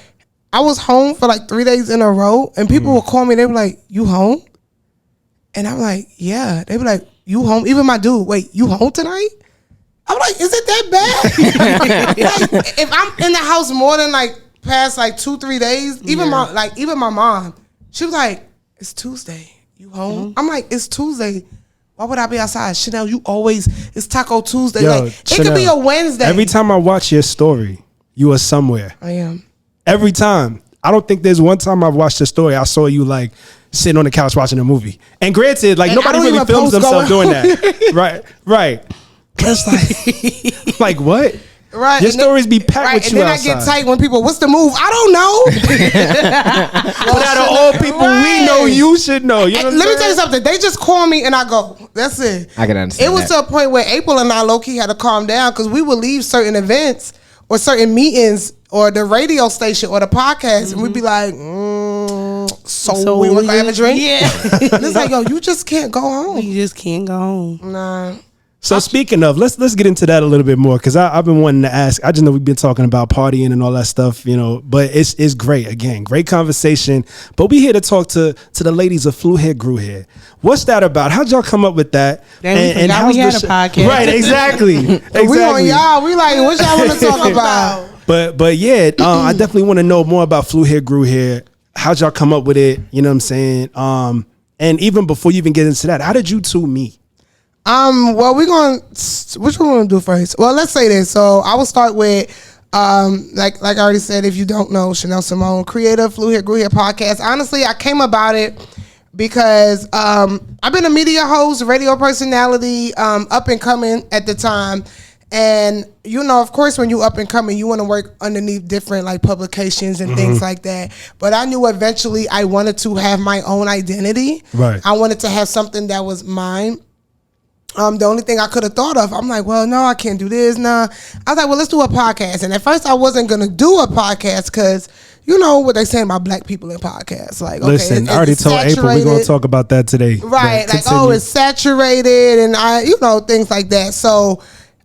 I was home for like 3 days in a row, and people would call me. They were like, "You home?" And I'm like, "Yeah." They were like, "You home?" Even my dude, "Wait, you home tonight?" I'm like, "Is it that bad?" Like, if I'm in the house more than like past like 2-3 days, even my mom, she was like, "It's Tuesday. You home?" I'm like, "It's Tuesday. Why would I be outside?" Chanel, you always, it's Taco Tuesday. Yo, like, Chanel, it could be a Wednesday. Every time I watch your story, you are somewhere. I am. Every time. I don't think there's one time I've watched a story I saw you like sitting on the couch watching a movie. And granted, like, nobody really films themselves doing that. Right. It's like what? Right. Your stories be packed with you and then outside. I get tight when people, what's the move? I don't know. But out of all people we know, you should know. You know what Let me tell you something. They just call me and I go. That's it. I can understand. It was to a point where April and I low-key had to calm down because we would leave certain events or certain meetings or the radio station or the podcast and we'd be like, so we want to have a drink? Yeah. And it's like, yo, you just can't go home. You just can't go home. Nah. So speaking of, let's get into that a little bit more because I've been wanting to ask. I just know we've been talking about partying and all that stuff, you know. But it's great. Again, great conversation. But we here to talk to the ladies of Flew Hair, Grew Hair. What's that about? How'd y'all come up with that? And how's we had a podcast, right? Exactly. We on y'all. We like, what y'all want to talk about? But yeah, I definitely want to know more about Flew Hair, Grew Hair. How'd y'all come up with it? You know what I'm saying? And even before you even get into that, how did you two meet? Well, what you want to do first? Well, let's say this. So I will start with, like I already said, if you don't know, Shenelle Simone, creator of Flew Hair, Grew Hair podcast. Honestly, I came about it because I've been a media host, radio personality, up and coming at the time. And, you know, of course, when you up and coming, you want to work underneath different like publications and things like that. But I knew eventually I wanted to have my own identity. Right. I wanted to have something that was mine. The only thing I could have thought of, I'm like, well, no, I can't do this. Nah. I was like, well, let's do a podcast. And at first I wasn't going to do a podcast because, you know what they say about black people in podcasts. Like, okay, listen, I already told April we're going to talk about that today. Right. Like, oh, it's saturated and things like that. So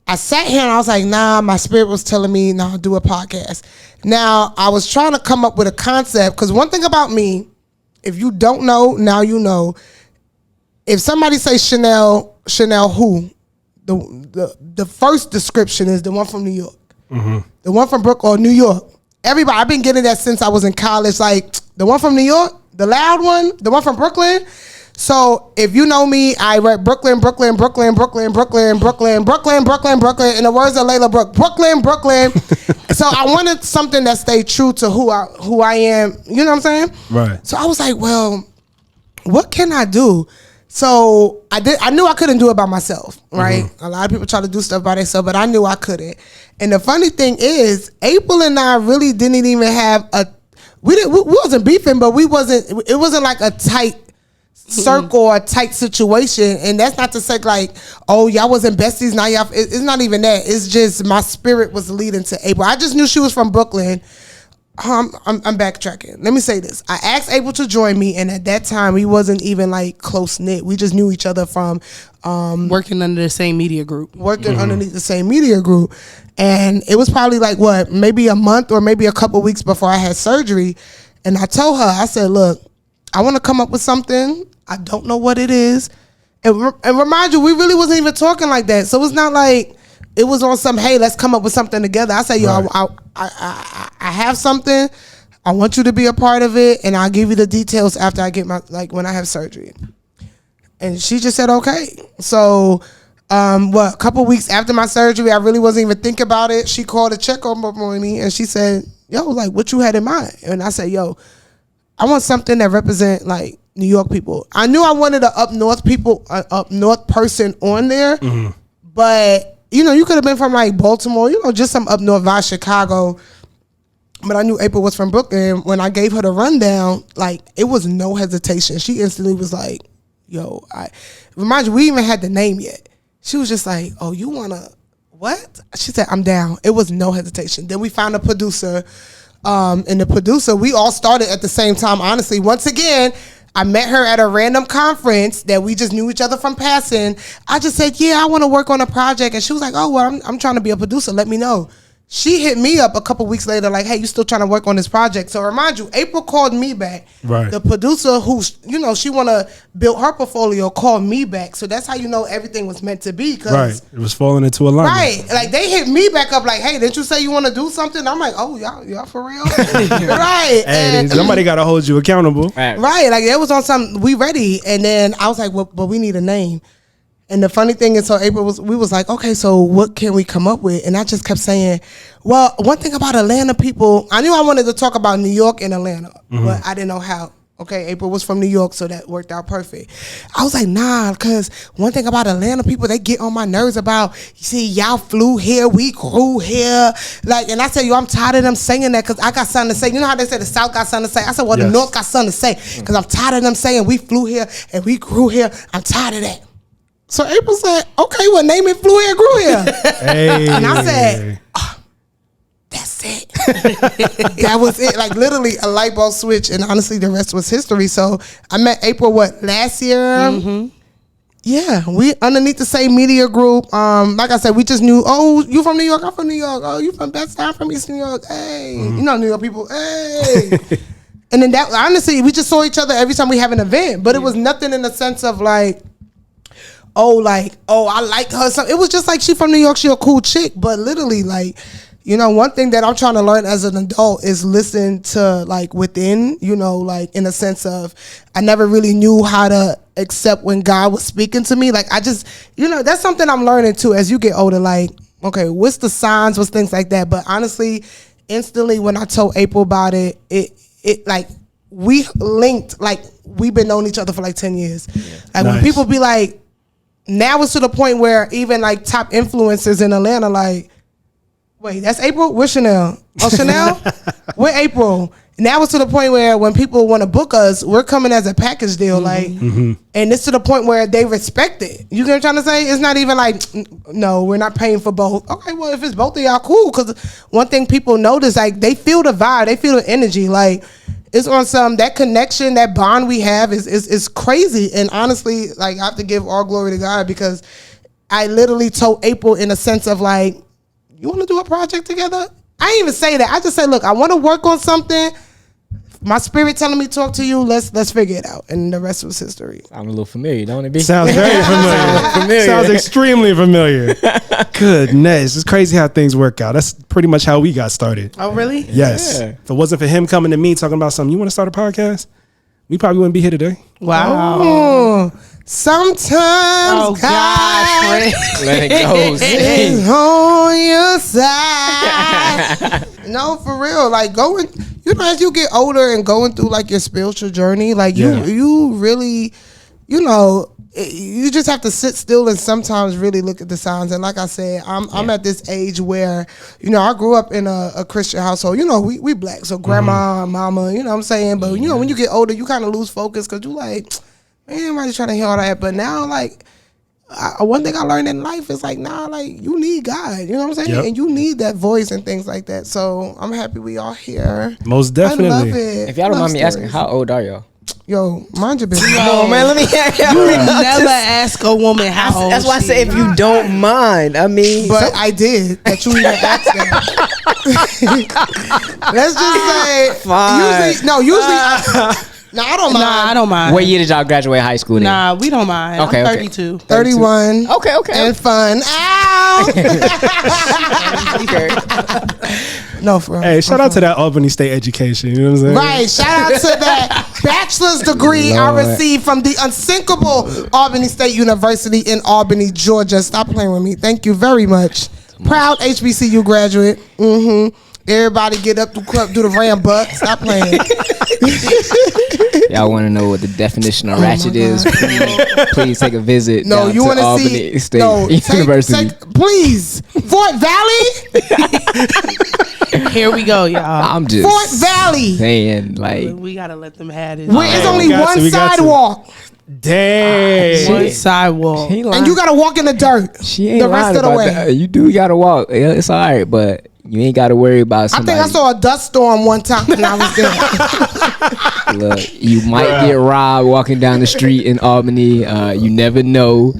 I sat here and I was like, nah, my spirit was telling me, nah, do a podcast. Now, I was trying to come up with a concept, because one thing about me, if you don't know, now you know. If somebody say Shenelle who, the first description is the one from New York. Mm-hmm. The one from Brooklyn or New York. Everybody, I've been getting that since I was in college. Like, the one from New York, the loud one, the one from Brooklyn. So if you know me, I read Brooklyn. In the words of Layla Brooklyn. So I wanted something that stayed true to who I am. You know what I'm saying? Right. So I was like, well, what can I do? So I knew I couldn't do it by myself, right? Mm-hmm. A lot of people try to do stuff by themselves, but I knew I couldn't. And the funny thing is, April and I really didn't even have we wasn't beefing, but it wasn't like a tight circle or a tight situation. And that's not to say like, oh, y'all wasn't besties, now y'all, it's not even that. It's just my spirit was leading to April. I just knew she was from Brooklyn. I'm backtracking. Let me say this. I asked April to join me, and at that time we wasn't even like close knit. We just knew each other from working under the same media group. Underneath the same media group. And it was probably like maybe a month or maybe a couple weeks before I had surgery. And I told her, I said, look, I want to come up with something. I don't know what it is. And remind you, we really wasn't even talking like that. So it's not like it was on some, hey, let's come up with something together. I said, yo, right. I have something. I want you to be a part of it, and I'll give you the details after I get when I have surgery. And she just said, okay. So, a couple weeks after my surgery, I really wasn't even thinking about it. She called to check on me, and she said, yo, like, what you had in mind? And I said, yo, I want something that represent like New York people. I knew I wanted an up north person on there, but you could have been from like Baltimore, just some up north vibe, Chicago. But I knew April was from Brooklyn. When I gave her the rundown, like, it was no hesitation. She instantly was like, yo, remind you, we even had the name yet. She was just like, oh, you wanna what? She said, I'm down. It was no hesitation. Then we found a producer. And the producer, we all started at the same time, honestly. Once again, I met her at a random conference that we just knew each other from passing. I just said, yeah, I want to work on a project. And she was like, oh, well, I'm trying to be a producer. Let me know. She hit me up a couple weeks later like, hey, you still trying to work on this project? So remind you, April called me back. Right. The producer who, she want to build her portfolio called me back. So that's how you know everything was meant to be. Right. It was falling into alignment. Right. Like, they hit me back up like, hey, didn't you say you want to do something? I'm like, oh, y'all for real? Right. And somebody got to hold you accountable. Right. Like, it was on something, we ready. And then I was like, well, but we need a name. And the funny thing is, so we was like, okay, so what can we come up with? And I just kept saying, well, one thing about Atlanta people, I knew I wanted to talk about New York and Atlanta, but I didn't know how. Okay, April was from New York, so that worked out perfect. I was like, nah, because one thing about Atlanta people, they get on my nerves about, you see, y'all flew here, we grew here. Like, and I said, yo, I'm tired of them saying that because I got something to say. You know how they say the South got something to say? I said, well, the North got something to say because I'm tired of them saying we flew here and we grew here. I'm tired of that. So April said, okay, well, name it Flew Here, Grew Here. Hey. And I said, oh, that's it. That was it. Like, literally a light bulb switch. And honestly, the rest was history. So I met April, last year? Mm-hmm. Yeah, we underneath the same media group. Like I said, we just knew, oh, you from New York? I'm from New York. Oh, you from Best? I'm from East New York. Hey, New York people. Hey. And then that, honestly, we just saw each other every time we have an event. But it was nothing in the sense of like, oh, I like her. So it was just like, she from New York, she a cool chick. But literally, like, one thing that I'm trying to learn as an adult is listen to, like, within, like, in a sense of, I never really knew how to accept when God was speaking to me. Like, I just, that's something I'm learning too as you get older. Like, okay, what's the signs, what's things like that. But honestly, instantly when I told April about it, it like, we linked, like, we've been knowing each other for like 10 years. Like, when people be like, now it's to the point where even like top influencers in Atlanta, like, wait, that's April? Where's Shenelle? Oh, Shenelle? Where April? Now it's to the point where when people want to book us, we're coming as a package deal. Like, and it's to the point where they respect it. You get what I'm trying to say? It's not even like, no, we're not paying for both. Okay, well, if it's both of y'all, cool. Because one thing people notice, like, they feel the vibe, they feel the energy. Like, it's on that connection, that bond we have is crazy. And honestly, like, I have to give all glory to God because I literally told April in a sense of like, you want to do a project together? I didn't even say that. I just said, look, I want to work on something. My spirit telling me talk to you. Let's figure it out, and the rest was history. I'm a little familiar, don't it? Be Sounds very familiar. Sounds extremely familiar. Goodness, it's crazy how things work out. That's pretty much how we got started. Oh, really? Yes. Yeah. If it wasn't for him coming to me talking about something, you want to start a podcast? We probably wouldn't be here today. Wow. Oh, sometimes God let it go. is on your side. No, for real. Like going, as you get older and going through like your spiritual journey, like you really, you just have to sit still and sometimes really look at the signs. And like I said, I'm at this age where, I grew up in a Christian household. We black, so grandma, mama, you know what I'm saying? But, when you get older, you kind of lose focus because you like, man, I'm just trying to hear all that. But now, like, one thing I learned in life is like, you need God. You know what I'm saying? Yep. And you need that voice and things like that. So I'm happy we all here. Most definitely. I love it. If y'all don't Love mind me asking, stories. how old are y'all? Yo, mind your business. No, man, let me hear You never ask a woman how old That's why I she say if is. you don't mind. I mean, But I did that you even asked that. Let's just say Fine. usually I don't mind. Nah, I don't mind. what year did y'all graduate high school? Then? Nah, we don't mind. Okay, I'm okay. 32. 31. Okay. And fun. Ow! Okay. No, for real. Hey, shout out to that Albany State education. You know what I'm saying? Right, shout out to that bachelor's degree I Lord. received from the unsinkable Albany State University in Albany, Georgia. Stop playing with me. Thank you very much. Proud HBCU graduate. Everybody get up, do the ram buck. Stop playing. Y'all want to know what the definition of ratchet is? Please take a visit. No, down you to want to Albany see? State No, University. please. Fort Valley. Here we go, y'all. I'm just Fort Valley. saying, like, We gotta let them have it. Where it's only we got one to, we got to. sidewalk, Dang. One sidewalk. he lying. and you gotta walk in the dirt She ain't the rest lying of the about way. that. You do gotta walk. Yeah, it's all right, but you ain't gotta worry about I somebody. think I saw a dust storm one time when I was there. Look, you might get robbed walking down the street in Albany. You never know.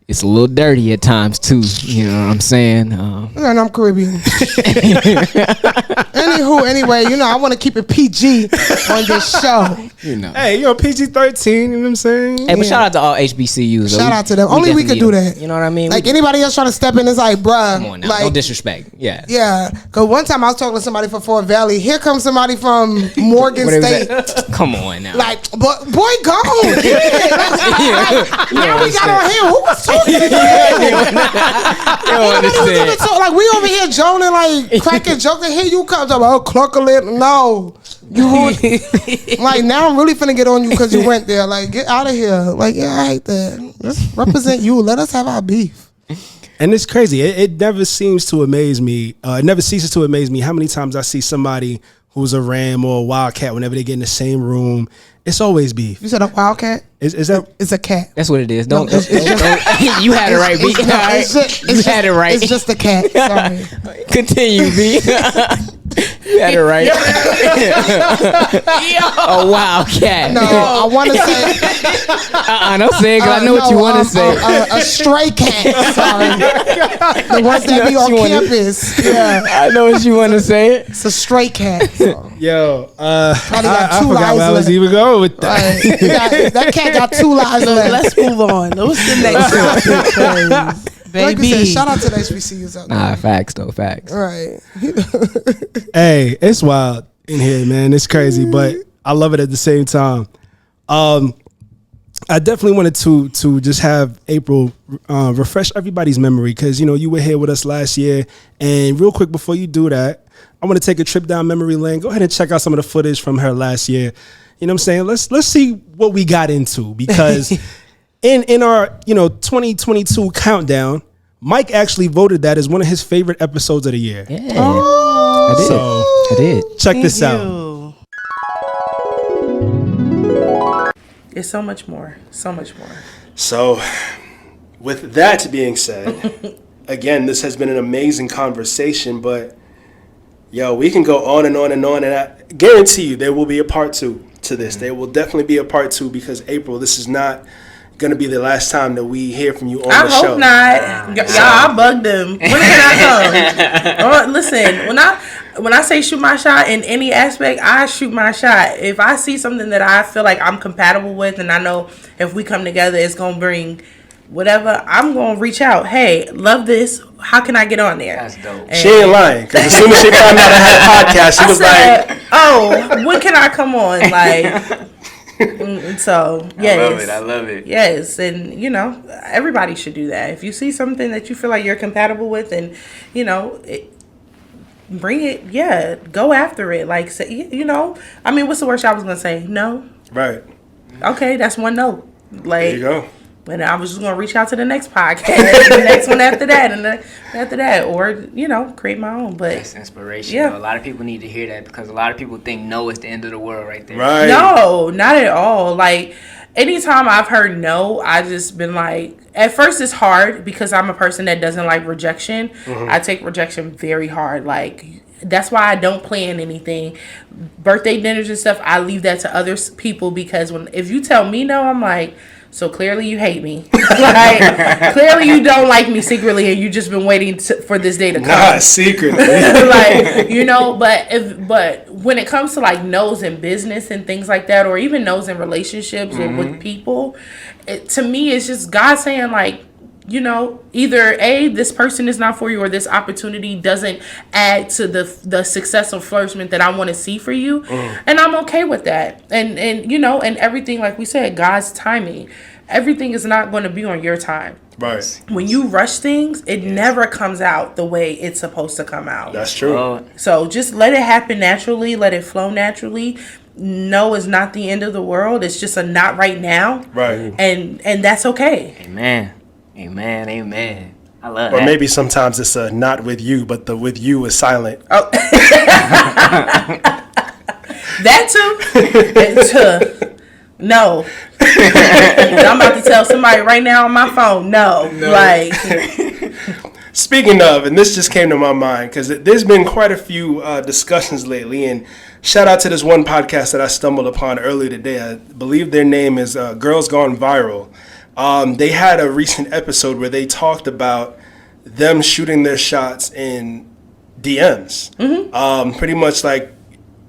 It's a little dirty at times too. You know what I'm saying? And I'm Caribbean. Anyway, I want to keep it PG on this show. Hey, PG-13, you know what I'm saying? Hey, but shout out to all HBCUs. though. Shout out to them. Only we definitely could do need 'em. that. You know what I mean? Like anybody else trying to step in is like, bruh. Come on now, like, no disrespect. Yeah. yeah, because one time I was talking to somebody from Fort Valley. Here comes somebody from Morgan What was State. that? Come on now. Like, boy, go. Now we got on here. Who was talking to Like, we over here joning, like, cracking, joking. Here you come. Talking about, clunker. No. You like, now I'm really finna get on you because you went there. Like, get out of here. Like, yeah, I hate that. Let's represent you. Let us have our beef. And it's crazy. It never seems to amaze me. It never ceases to amaze me how many times I see somebody who's a Ram or a Wildcat whenever they get in the same room. It's always beef. You said a wildcat? Is that? It's a cat. That's what it is. No, Don't you had it right, B. It's, All right. You had it right. It's just a cat. Sorry. Continue, B. You had it right. A wildcat. No, I want to say Don't say it because I know what you want to say. A stray cat. Sorry. The ones that be on campus. Yeah. I know what you want to say. It's a stray cat. So. Yo, Probably got I two forgot lives where I was left. even going with that. That cat got 2 lives So left. let's move on. What's the next topic? 'Cause, Like baby, I said, shout out to the HBCUs out there. Nah, facts though, facts. Right. Hey, it's wild in here, man. It's crazy, but I love it at the same time. I definitely wanted to just have April refresh everybody's memory because you were here with us last year. And real quick before you do that, I want to take a trip down memory lane. Go ahead and check out some of the footage from her last year. You know what I'm saying? Let's see what we got into because in our 2022 countdown, Mike actually voted that as one of his favorite episodes of the year. Yeah. I did. So I did. check this out. you. It's so much more. So much more. So, with that being said, again, this has been an amazing conversation, but we can go on and on and on, and I guarantee you there will be a part 2 to this. There will definitely be a part 2 because April, this is not gonna be the last time that we hear from you on I the show. hope not. Y'all, I bugged them. When can I come? Listen, when I say shoot my shot in any aspect, I shoot my shot. If I see something that I feel like I'm compatible with, and I know if we come together, it's gonna bring whatever, I'm gonna reach out. Hey, love this. How can I get on there? That's dope. She ain't lying, because as soon as she found out I had a podcast, she was like, "Oh, when can I come on?" Like. So yes, I love it. Yes, and everybody should do that. If you see something that you feel like you're compatible with, and bring it. Yeah, go after it. Like say, I mean, what's the worst I was gonna say? No. right. Okay, that's one no. Like There you go. And I was just gonna reach out to the next podcast, the next one after that, and after that, or create my own. But That's inspiration. Yeah. A lot of people need to hear that because a lot of people think no is the end of the world right there. Right. no, not at all. Like anytime I've heard no, I just been like, at first it's hard because I'm a person that doesn't like rejection. I take rejection very hard. Like that's why I don't plan anything. Birthday dinners and stuff, I leave that to other people because if you tell me no, I'm like, so clearly you hate me. Like clearly you don't like me secretly, and you just been waiting for this day to come. Not secretly. But when it comes to like no's in business and things like that, or even no's in relationships or with people, to me it's just God saying like, either A, this person is not for you, or this opportunity doesn't add to the success or flourishment that I want to see for you. And I'm okay with that. And everything, like we said, God's timing. Everything is not going to be on your time. Right. When you rush things, it never comes out the way it's supposed to come out. That's true. So just let it happen naturally. Let it flow naturally. No is not the end of the world. It's just a not right now. Right. And that's okay. Amen. I love Or that. maybe sometimes it's a not with you, but the with you is silent. Oh. That too. No. I'm about to tell somebody right now on my phone. No. Like. Speaking of, and this just came to my mind because there's been quite a few discussions lately, and shout out to this one podcast that I stumbled upon earlier today. I believe their name is Girls Gone Viral. They had a recent episode where they talked about them shooting their shots in DMs. Pretty much like,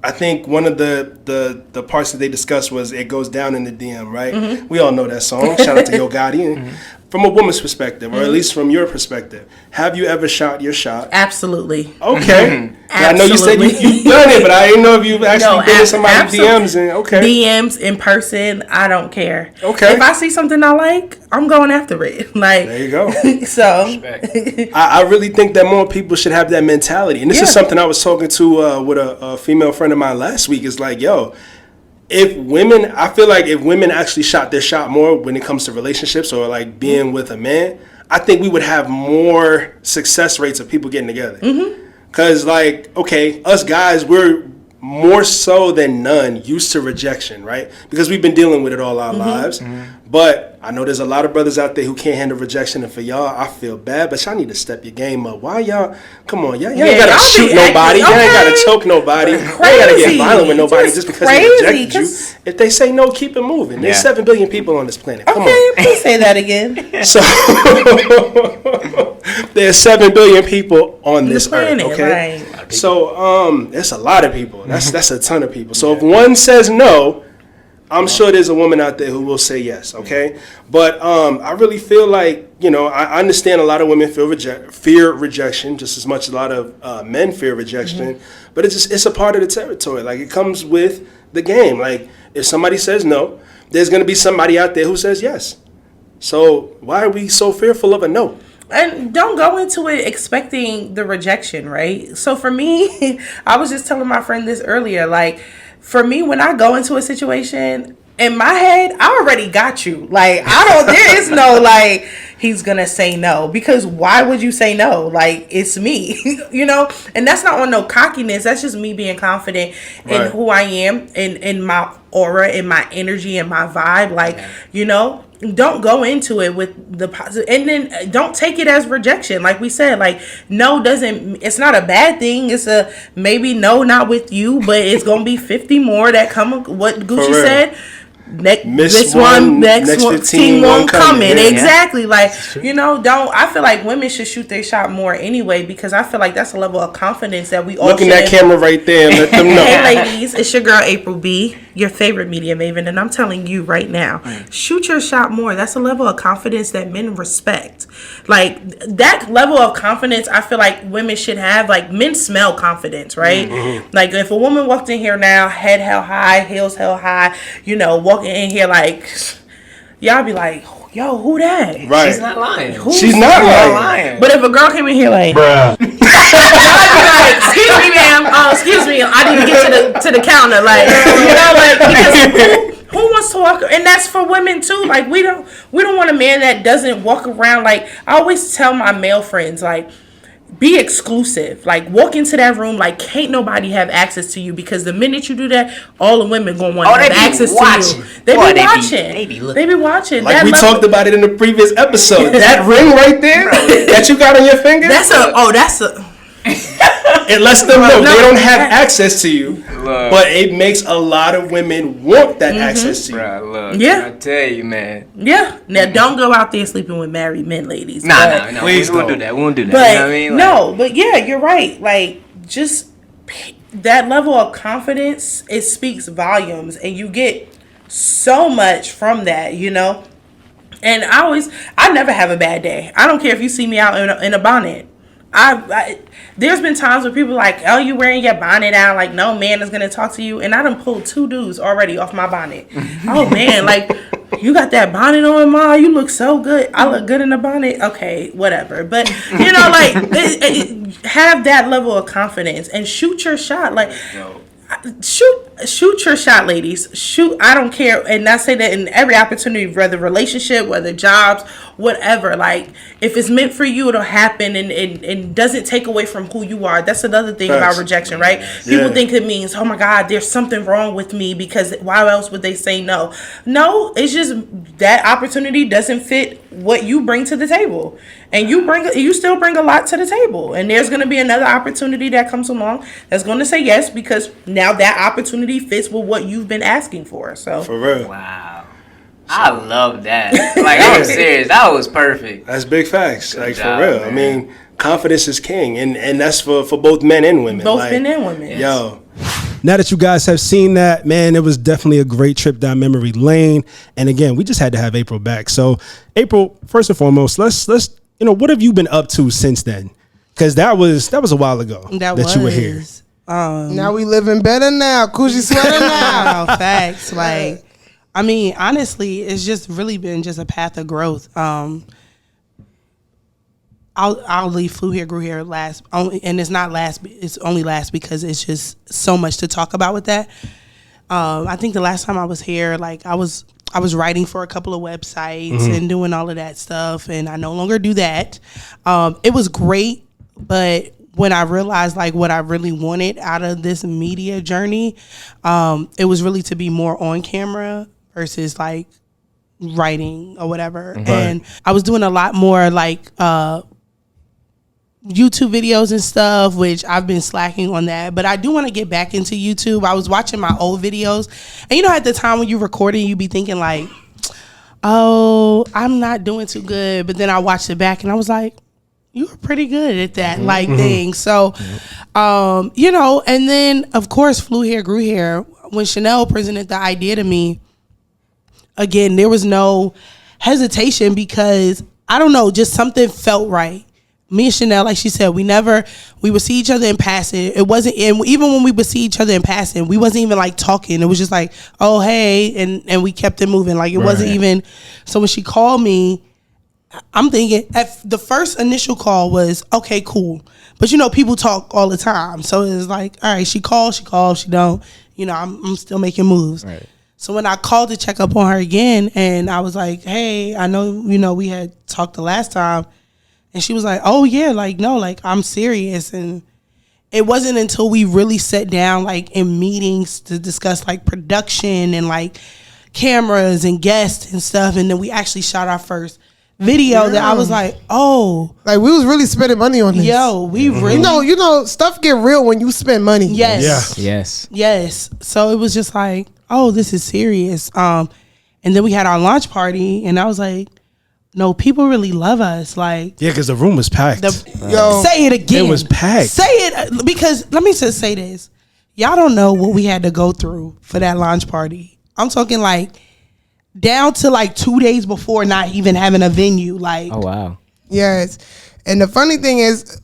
I think one of the parts that they discussed was it goes down in the DM, right? We all know that song. Shout out to Yo Gotti. From a woman's perspective, or at least from your perspective, have you ever shot your shot? Absolutely. Okay. I know you said you've done it, but I didn't know if you've actually been in somebody's DMs. DMs in person, I don't care. Okay. If I see something I like, I'm going after it. Like, there you go. So I really think that more people should have that mentality. And this is something I was talking to with a female friend of mine last week. It's like, I feel like if women actually shot their shot more when it comes to relationships or like being with a man, I think we would have more success rates of people getting together. Because like, okay, us guys, we're more so than none used to rejection, right? Because we've been dealing with it all our lives. But I know there's a lot of brothers out there who can't handle rejection, and for y'all, I feel bad, but y'all need to step your game up. Why y'all? Come on, y'all ain't gotta shoot nobody. Y'all ain't gotta choke nobody. Y'all ain't gotta get violent with nobody just because they rejected you. If they say no, keep it moving. There's 7 billion people on this planet. Come on. Please say that again. So there's 7 billion people on this earth. Okay, right. So it's a lot of people. That's a ton of people. So if one says no, I'm sure there's a woman out there who will say yes, okay? But I really feel like, I understand a lot of women fear rejection just as much as a lot of men fear rejection. But it's a part of the territory. Like, it comes with the game. Like, if somebody says no, there's going to be somebody out there who says yes. So why are we so fearful of a no? And don't go into it expecting the rejection, right? So for me, I was just telling my friend this earlier, like, for me, when I go into a situation, in my head, I already got you. Like, there is no, like, he's going to say no. Because why would you say no? Like, it's me, And that's not on no cockiness. That's just me being confident in who I am, in my aura, in my energy, and my vibe. Like, don't go into it with the positive, and then don't take it as rejection. Like we said, like, no it's not a bad thing. It's a maybe no, not with you, but it's gonna be 50 more that come. What Gucci said, Next 15 won't coming. Yeah. Exactly. Like, I feel like women should shoot their shot more anyway, because I feel like that's a level of confidence that we all look in that camera right there and let them know. Hey ladies, it's your girl April B, your favorite media maven, and I'm telling you right now, shoot your shot more. That's a level of confidence that men respect. Like, that level of confidence I feel like women should have. Like, men smell confidence, right? Mm-hmm. Like, if a woman walked in here now, head held high, heels held high, walking in here like, y'all be like, yo, who that? Right. She's not lying. She's not lying. But if a girl came in here like, bruh, y'all be like, excuse me, ma'am. Excuse me, I need to get to the counter. Like, because who wants to walk? And that's for women too. Like, we don't want a man that doesn't walk around. Like, I always tell my male friends, like, be exclusive. Like, walk into that room like can't nobody have access to you, because the minute you do that, all the women gonna want to have access to you. They be watching. Like, we talked about it in the previous episode. That ring right there that you got on your finger. It lets them know they don't have access to you, but it makes a lot of women want that access to you. Bruh, look, I tell you, man. Yeah. Now, don't go out there sleeping with married men, ladies. No. Please we won't do that. We won't do that. But, you know what I mean? Like, but yeah, you're right. Like, just that level of confidence, it speaks volumes, and you get so much from that, And I never have a bad day. I don't care if you see me out in a bonnet. There's been times where people are like, oh, you wearing your bonnet out, like no man is gonna talk to you, and I done pulled 2 dudes already off my bonnet. Oh man, like, you got that bonnet on, Ma, you look so good. I look good in the bonnet. Okay, whatever. But like, have that level of confidence and shoot your shot. Like, shoot your shot, ladies. Shoot. I don't care. And I say that in every opportunity, whether relationship, whether jobs, whatever. Like, if it's meant for you, it'll happen, and doesn't take away from who you are. That's another thing about rejection, right? People think it means, oh my God, there's something wrong with me, because why else would they say no? No, it's just that opportunity doesn't fit what you bring to the table, and you still bring a lot to the table, and there's going to be another opportunity that comes along that's going to say yes, because now that opportunity fits with what you've been asking for. So for real. Wow. I love that. Like, I'm serious. That was perfect. That's big facts. Good like, job, for real. man. I mean, confidence is king, and that's for both men and women. Both men and women. Yo. Now that you guys have seen that, man, it was definitely a great trip down memory lane. And again, we just had to have April back. So, April, first and foremost, let's what have you been up to since then? Because that was a while ago that you were here. Now we living better now. Coochie sweater now. Facts. Like, I mean, honestly, it's just really been just a path of growth. I'll leave Flew Here, Grew Here last, and it's not last. It's only last because it's just so much to talk about with that. I think the last time I was here, like, I was writing for a couple of websites and doing all of that stuff, and I no longer do that. It was great, but when I realized like what I really wanted out of this media journey, it was really to be more on camera versus like writing or whatever. Right. And I was doing a lot more like YouTube videos and stuff, which I've been slacking on that, but I do want to get back into YouTube. I was watching my old videos, and at the time when you're recording, you be thinking like, oh, I'm not doing too good, but then I watched it back and I was like, you were pretty good at that thing. So, and then of course, Flew Here, Grew Here. When Shenelle presented the idea to me, again, there was no hesitation because I don't know, just something felt right. Me and Shenelle, like she said, we would see each other in passing. It wasn't, and even when we would see each other in passing, we wasn't even like talking. It was just like, oh, hey, and we kept it moving. Like, it wasn't even, so when she called me, I'm thinking, the first initial call was, okay, cool. But people talk all the time. So it was like, all right, she calls, she don't, I'm still making moves. Right. So when I called to check up on her again, and I was like, hey, I know, we had talked the last time. And she was like, oh, yeah, like, no, like, I'm serious. And it wasn't until we really sat down, like, in meetings to discuss, like, production and, like, cameras and guests and stuff. And then we actually shot our first video that I was like, oh. Like, we was really spending money on this. Yo, we really. Stuff get real when you spend money. Yes. Yeah. Yes. Yes. So it was just like, oh, this is serious. And then we had our launch party, and I was like, no, people really love us. Like, Yeah, because the room was packed. Say it again. It was packed. Say it, because let me just say this. Y'all don't know what we had to go through for that launch party. I'm talking like down to like 2 days before not even having a venue. Like, Oh wow. Yes. And the funny thing is,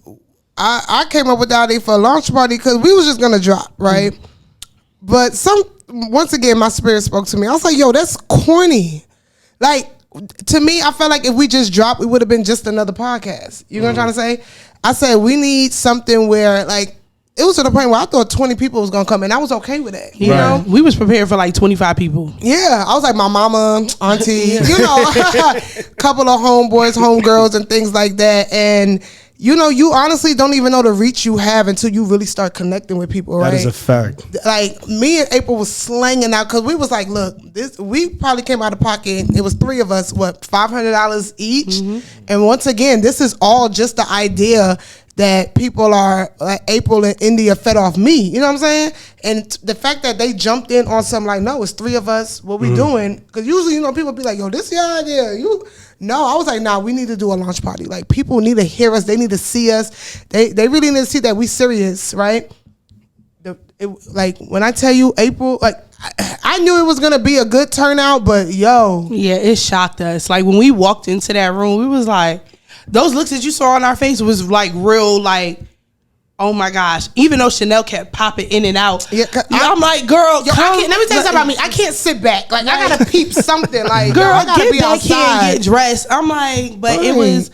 I came up with the idea for a launch party because we was just gonna drop, right? But once again, my spirit spoke to me. I was like, yo, that's corny. Like, to me, I felt like if we just dropped, it would have been just another podcast. You know what I'm trying to say? I said, we need something where, like, it was to the point where I thought 20 people was going to come, and I was okay with that. You know? We was prepared for like 25 people. Yeah. I was like, my mama, auntie, you know, couple of homeboys, homegirls, and things like that. And, you know, you honestly don't even know the reach you have until you really start connecting with people, right? That is a fact. Like, me and April was slanging out because we was like, look, we probably came out of pocket. It was 3 of us, $500 each. And once again, this is all just the idea that people are, like April and India, fed off me. You know what I'm saying? And the fact that they jumped in on something like, no, it's 3 of us. What we doing? Because usually, you know, people be like, yo, this is your idea. No, I was like, nah, we need to do a launch party. Like, people need to hear us. They need to see us. They really need to see that we serious, right? Like, when I tell you April, like, I knew it was going to be a good turnout, but yo. Yeah, it shocked us. Like, when we walked into that room, we was like, those looks that you saw on our face was like real, like, oh my gosh. Even though Shenelle kept popping in and out. Yeah, I'm like, girl, let me tell you something about me. I can't sit back. Like, I got to peep something. Like, girl, I got to be back outside. here and get dressed. I'm like, but it was,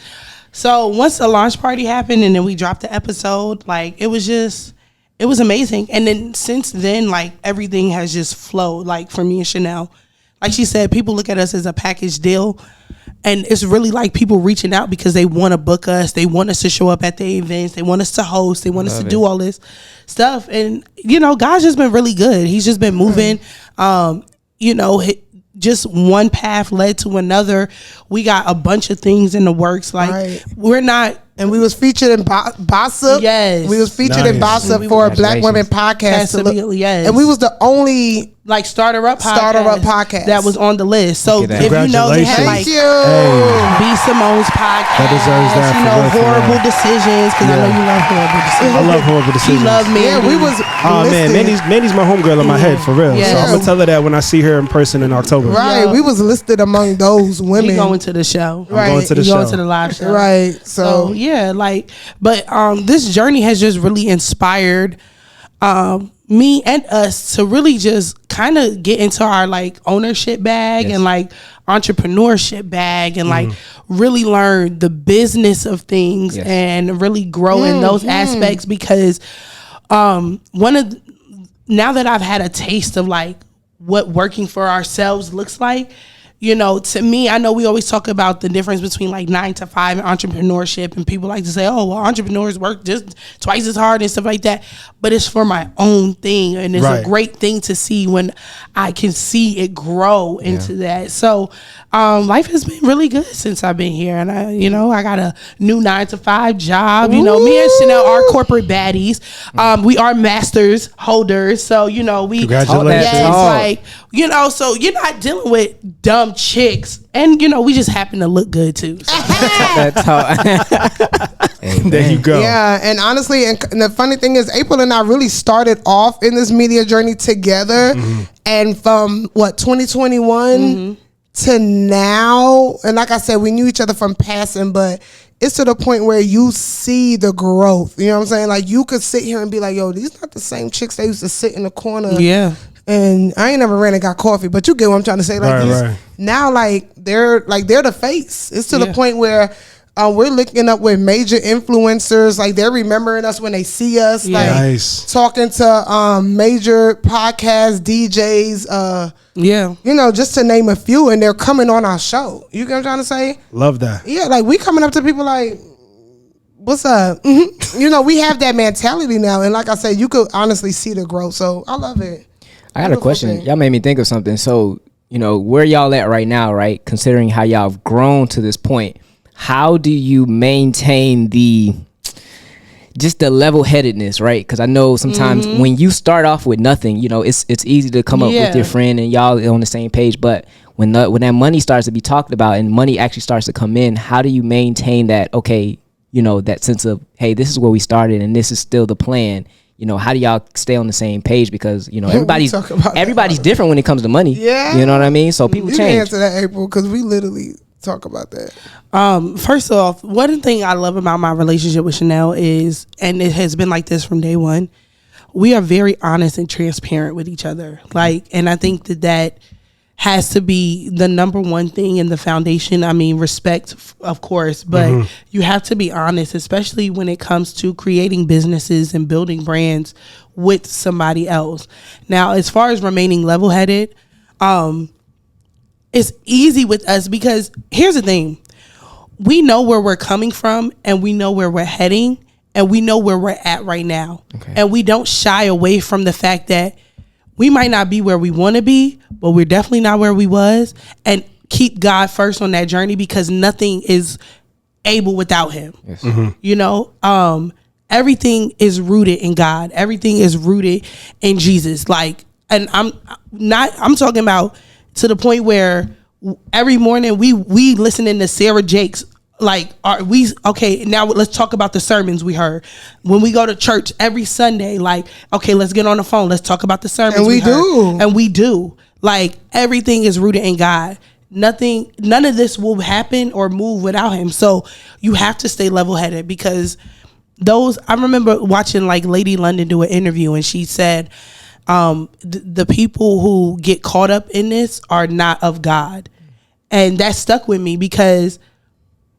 so once the launch party happened and then we dropped the episode, like, it was amazing. And then since then, like, everything has just flowed, like, for me and Shenelle. Like she said, people look at us as a package deal. And it's really like people reaching out because they want to book us. They want us to show up at the events. They want us to host. They want us to do all this stuff. And, you know, God's just been really good. He's just been moving. You know, just one path led to another. We got a bunch of things in the works. Like, we're not. And we was featured in Bossip. Yes. We was featured in Bossip for a Black Women podcast. Yes. And we was the only like starter up podcast that was on the list. So if you know, they had like B. Simone's podcast. That deserves that. You know, horrible decisions, because I know you love horrible decisions. I love horrible decisions. She loved me. Yeah, we was. Oh man, Mandy's my homegirl in my head for real. Yeah. So I'm gonna tell her that when I see her in person in October. Right, we was listed among those women. You going to the show? Right, going to the show. Going to the live show. Right. So yeah, like, but this journey has just really inspired me and us to really just kind of get into our like ownership bag and like entrepreneurship bag and like really learn the business of things and really grow in those aspects, because now that I've had a taste of like what working for ourselves looks like, you know, to me, I know we always talk about the difference between like 9 to 5 and entrepreneurship, and people like to say, oh, well, entrepreneurs work just twice as hard and stuff like that. But it's for my own thing. And it's a great thing to see when I can see it grow into that. So life has been really good since I've been here. And I got a new 9 to 5 job. You know, me and Shenelle are corporate baddies. We are masters holders. So, you know, congratulations. Like, you know, so you're not dealing with dumb chicks, and you know, we just happen to look good too. So. That's how. There you go. Yeah, and honestly, and the funny thing is, April and I really started off in this media journey together, and from 2021 to now, and like I said, we knew each other from passing, but it's to the point where you see the growth. You know what I'm saying? Like, you could sit here and be like, yo, these not the same chicks that used to sit in the corner. Yeah. And I ain't never ran and got coffee, but you get what I'm trying to say. Like, now, like they're the face. It's to the point where we're linking up with major influencers. Like, they're remembering us when they see us. Yeah. Like, talking to major podcast DJs. You know, just to name a few, and they're coming on our show. You get what I'm trying to say? Love that. Yeah, like, we coming up to people like, what's up? You know, we have that mentality now, and like I said, you could honestly see the growth. So I love it. I got a question. Y'all made me think of something. So, you know, where y'all at right now, right? Considering how y'all have grown to this point, how do you maintain the just the level-headedness, right? Because I know sometimes when you start off with nothing, you know, it's easy to come up with your friend and y'all on the same page. But when that money starts to be talked about and money actually starts to come in, how do you maintain that? Okay, you know, that sense of, hey, this is where we started and this is still the plan. You know, how do y'all stay on the same page? Because, you know, everybody's different when it comes to money. Yeah, you know what I mean. So people change. You can answer that, April, because we literally talk about that. First off, one thing I love about my relationship with Shenelle is, and it has been like this from day one, we are very honest and transparent with each other. Like, and I think that has to be the number one thing in the foundation. I mean, respect, of course, but you have to be honest, especially when it comes to creating businesses and building brands with somebody else. Now, as far as remaining level-headed, it's easy with us because here's the thing. We know where we're coming from and we know where we're heading and we know where we're at right now. Okay. And we don't shy away from the fact that we might not be where we want to be, but we're definitely not where we was, and keep God first on that journey because nothing is able without him. Yes. You know, everything is rooted in God. Everything is rooted in Jesus. Like, and I'm talking about to the point where every morning we listening to Sarah Jakes. Like, now let's talk about the sermons we heard. When we go to church every Sunday, like, okay, let's get on the phone. Let's talk about the sermons And we do. Like, everything is rooted in God. None of this will happen or move without him. So you have to stay level-headed because I remember watching like Lady London do an interview and she said, the people who get caught up in this are not of God. And that stuck with me because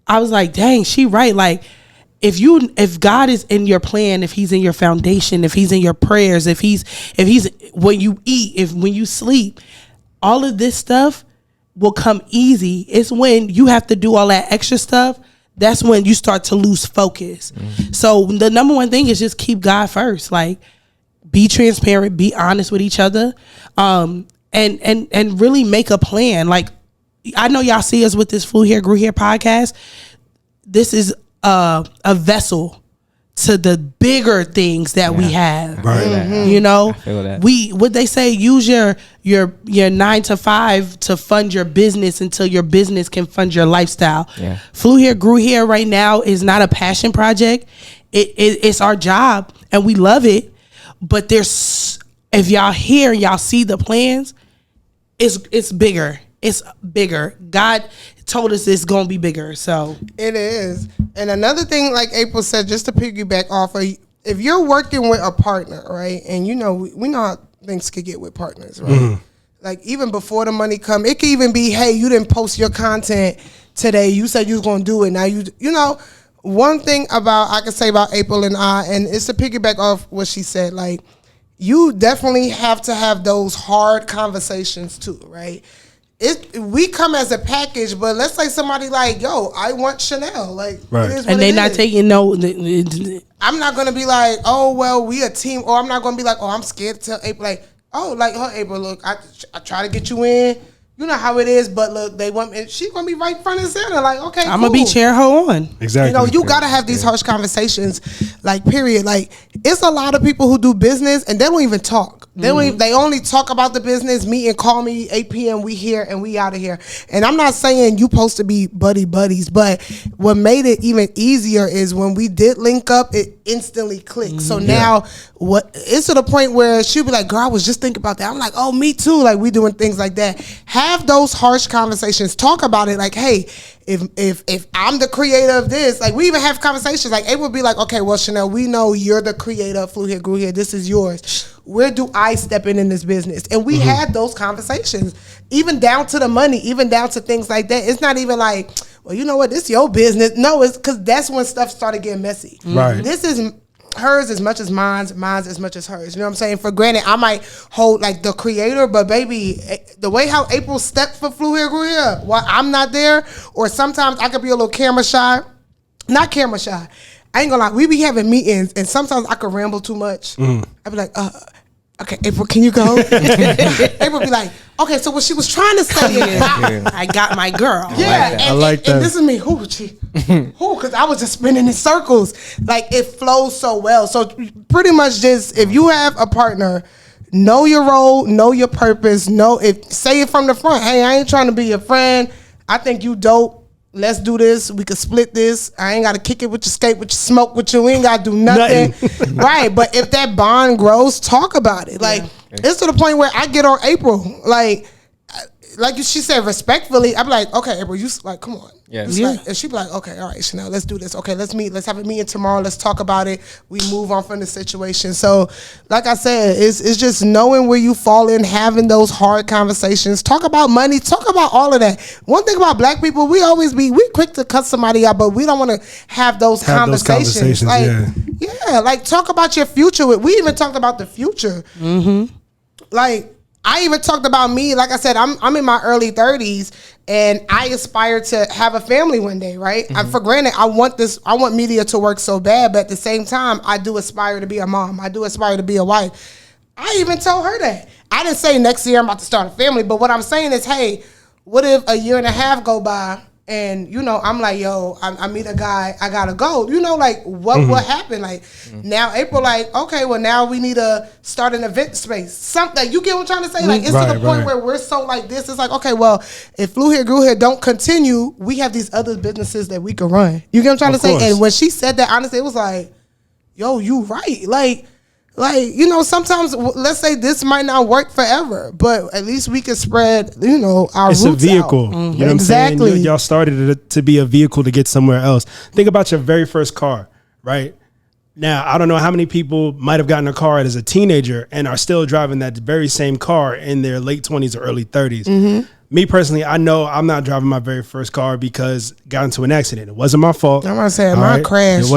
I was like, dang, she right. Like, if God is in your plan, if he's in your foundation, if he's in your prayers, if he's when you eat, when you sleep, all of this stuff will come easy. It's when you have to do all that extra stuff, that's when you start to lose focus. So the number one thing is just keep God first. Like, be transparent, be honest with each other, and really make a plan. Like, I know y'all see us with this Flew Here, Grew Here podcast. This is a vessel to the bigger things that we have. Right. You know, what they say, use your 9 to 5 to fund your business until your business can fund your lifestyle. Yeah. Flew Here, Grew Here right now is not a passion project. It's our job and we love it. But if y'all hear, y'all see the plans, it's bigger. It's bigger. God told us it's going to be bigger. So it is. And another thing, like April said, just to piggyback off of, if you're working with a partner, right? And you know, we know how things could get with partners, right? Like, even before the money come, it could even be, hey, you didn't post your content today. You said you was going to do it. Now you know, one thing I can say about April and I, and it's to piggyback off what she said, like, you definitely have to have those hard conversations too, right? We come as a package, but let's say somebody like, yo, I want Shenelle. Like, right. It is what and they're not taking no. I'm not going to be like, oh, well, we a team. Or I'm not going to be like, oh, I'm scared to tell April, like, oh, like, oh, April, look, I try to get you in. You know how it is, but look, they want me. She's gonna be right front and center. Like, okay, I'm gonna be chair her on. Exactly. You know, you gotta have these harsh conversations. Like, period. Like, it's a lot of people who do business and they don't even talk. They only talk about the business. Meet and call me 8 p.m. We here and we out of here. And I'm not saying you supposed to be buddies, but what made it even easier is when we did link up, it instantly clicked. So now it's to the point where she'll be like, girl, I was just thinking about that. I'm like, oh, me too. Like, we doing things like that. Have those harsh conversations. Talk about it. Like, hey, if I'm the creator of this, like, we even have conversations. Like, it would be like, okay, well, Shenelle, we know you're the creator of Flew Here, Grew Here. This is yours. Where do I step in this business? And we had those conversations, even down to the money, even down to things like that. It's not even like, well, you know what, this is your business. No, it's because that's when stuff started getting messy. Right. This is hers as much as mine's as much as hers. You know what I'm saying? For granted, I might hold like the creator, but baby, the way how April stepped for Flew Here, Grew Here, while I'm not there, or sometimes I could be a little camera shy. Not camera shy. I ain't gonna lie, we be having meetings and sometimes I could ramble too much. I'd be like, okay, April, can you go? April be like, Okay, so what she was trying to say is, I got my girl. yeah, I like that. And this is me. Who? Because I was just spinning in circles. Like, it flows so well. So pretty much just, if you have a partner, know your role, know your purpose, say it from the front. Hey, I ain't trying to be your friend. I think you dope. Let's do this. We could split this. I ain't got to kick it with you, skate with you, smoke with you. We ain't got to do nothing. Right. But if that bond grows, talk about it. Like, it's to the point where I get on April. Like she said, respectfully, I'm like, okay, April, you like, come on. Yeah. Like, and she be like, okay, all right, Shenelle, let's do this. Okay, let's meet. Let's have a meeting tomorrow. Let's talk about it. We move on from the situation. So, like I said, it's just knowing where you fall in, having those hard conversations. Talk about money. Talk about all of that. One thing about Black people, we quick to cut somebody out, but we don't want to have those conversations. Like, like talk about your future. We even talked about the future. Mm-hmm. Like, I even talked about me. Like I said, I'm in my early 30s, and I aspire to have a family one day, right? For granted, I want media to work so bad, but at the same time, I do aspire to be a mom. I do aspire to be a wife. I even told her that. I didn't say next year I'm about to start a family, but what I'm saying is, hey, what if a year and a half go by and, I'm like, yo, I meet a guy, I gotta go. Like, what will happen? Like, now April, like, okay, well, now we need to start an event space. Something, you get what I'm trying to say? Like, it's to the point where we're so like this. It's like, okay, well, if Flew Here, Grew Here don't continue, we have these other businesses that we can run. You get what I'm trying to say? And when she said that, honestly, it was like, yo, you right. Like, sometimes, let's say this might not work forever, but at least we can spread, our roots out. It's a vehicle. You know what I'm saying? Y'all started it to be a vehicle to get somewhere else. Think about your very first car, right? Now, I don't know how many people might have gotten a car as a teenager and are still driving that very same car in their late 20s or early 30s. Me personally, I know I'm not driving my very first car because I got into an accident. It wasn't my fault. I'm gonna say my crash. It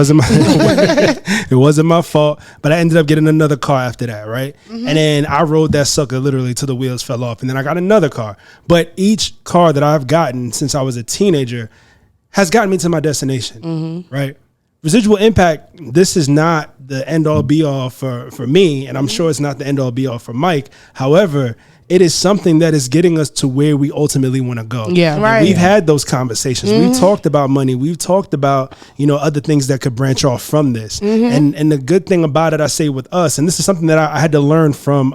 wasn't my fault, but I ended up getting another car after that, right? And then I rode that sucker literally till the wheels fell off, and then I got another car. But each car that I've gotten since I was a teenager has gotten me to my destination, right? Residual impact, this is not the end all be all for me, and I'm sure it's not the end all be all for Mike. However, it is something that is getting us to where we ultimately want to go. Yeah, right. And we've had those conversations. We've talked about money. We've talked about, other things that could branch off from this. And the good thing about it, I say with us, and this is something that I had to learn from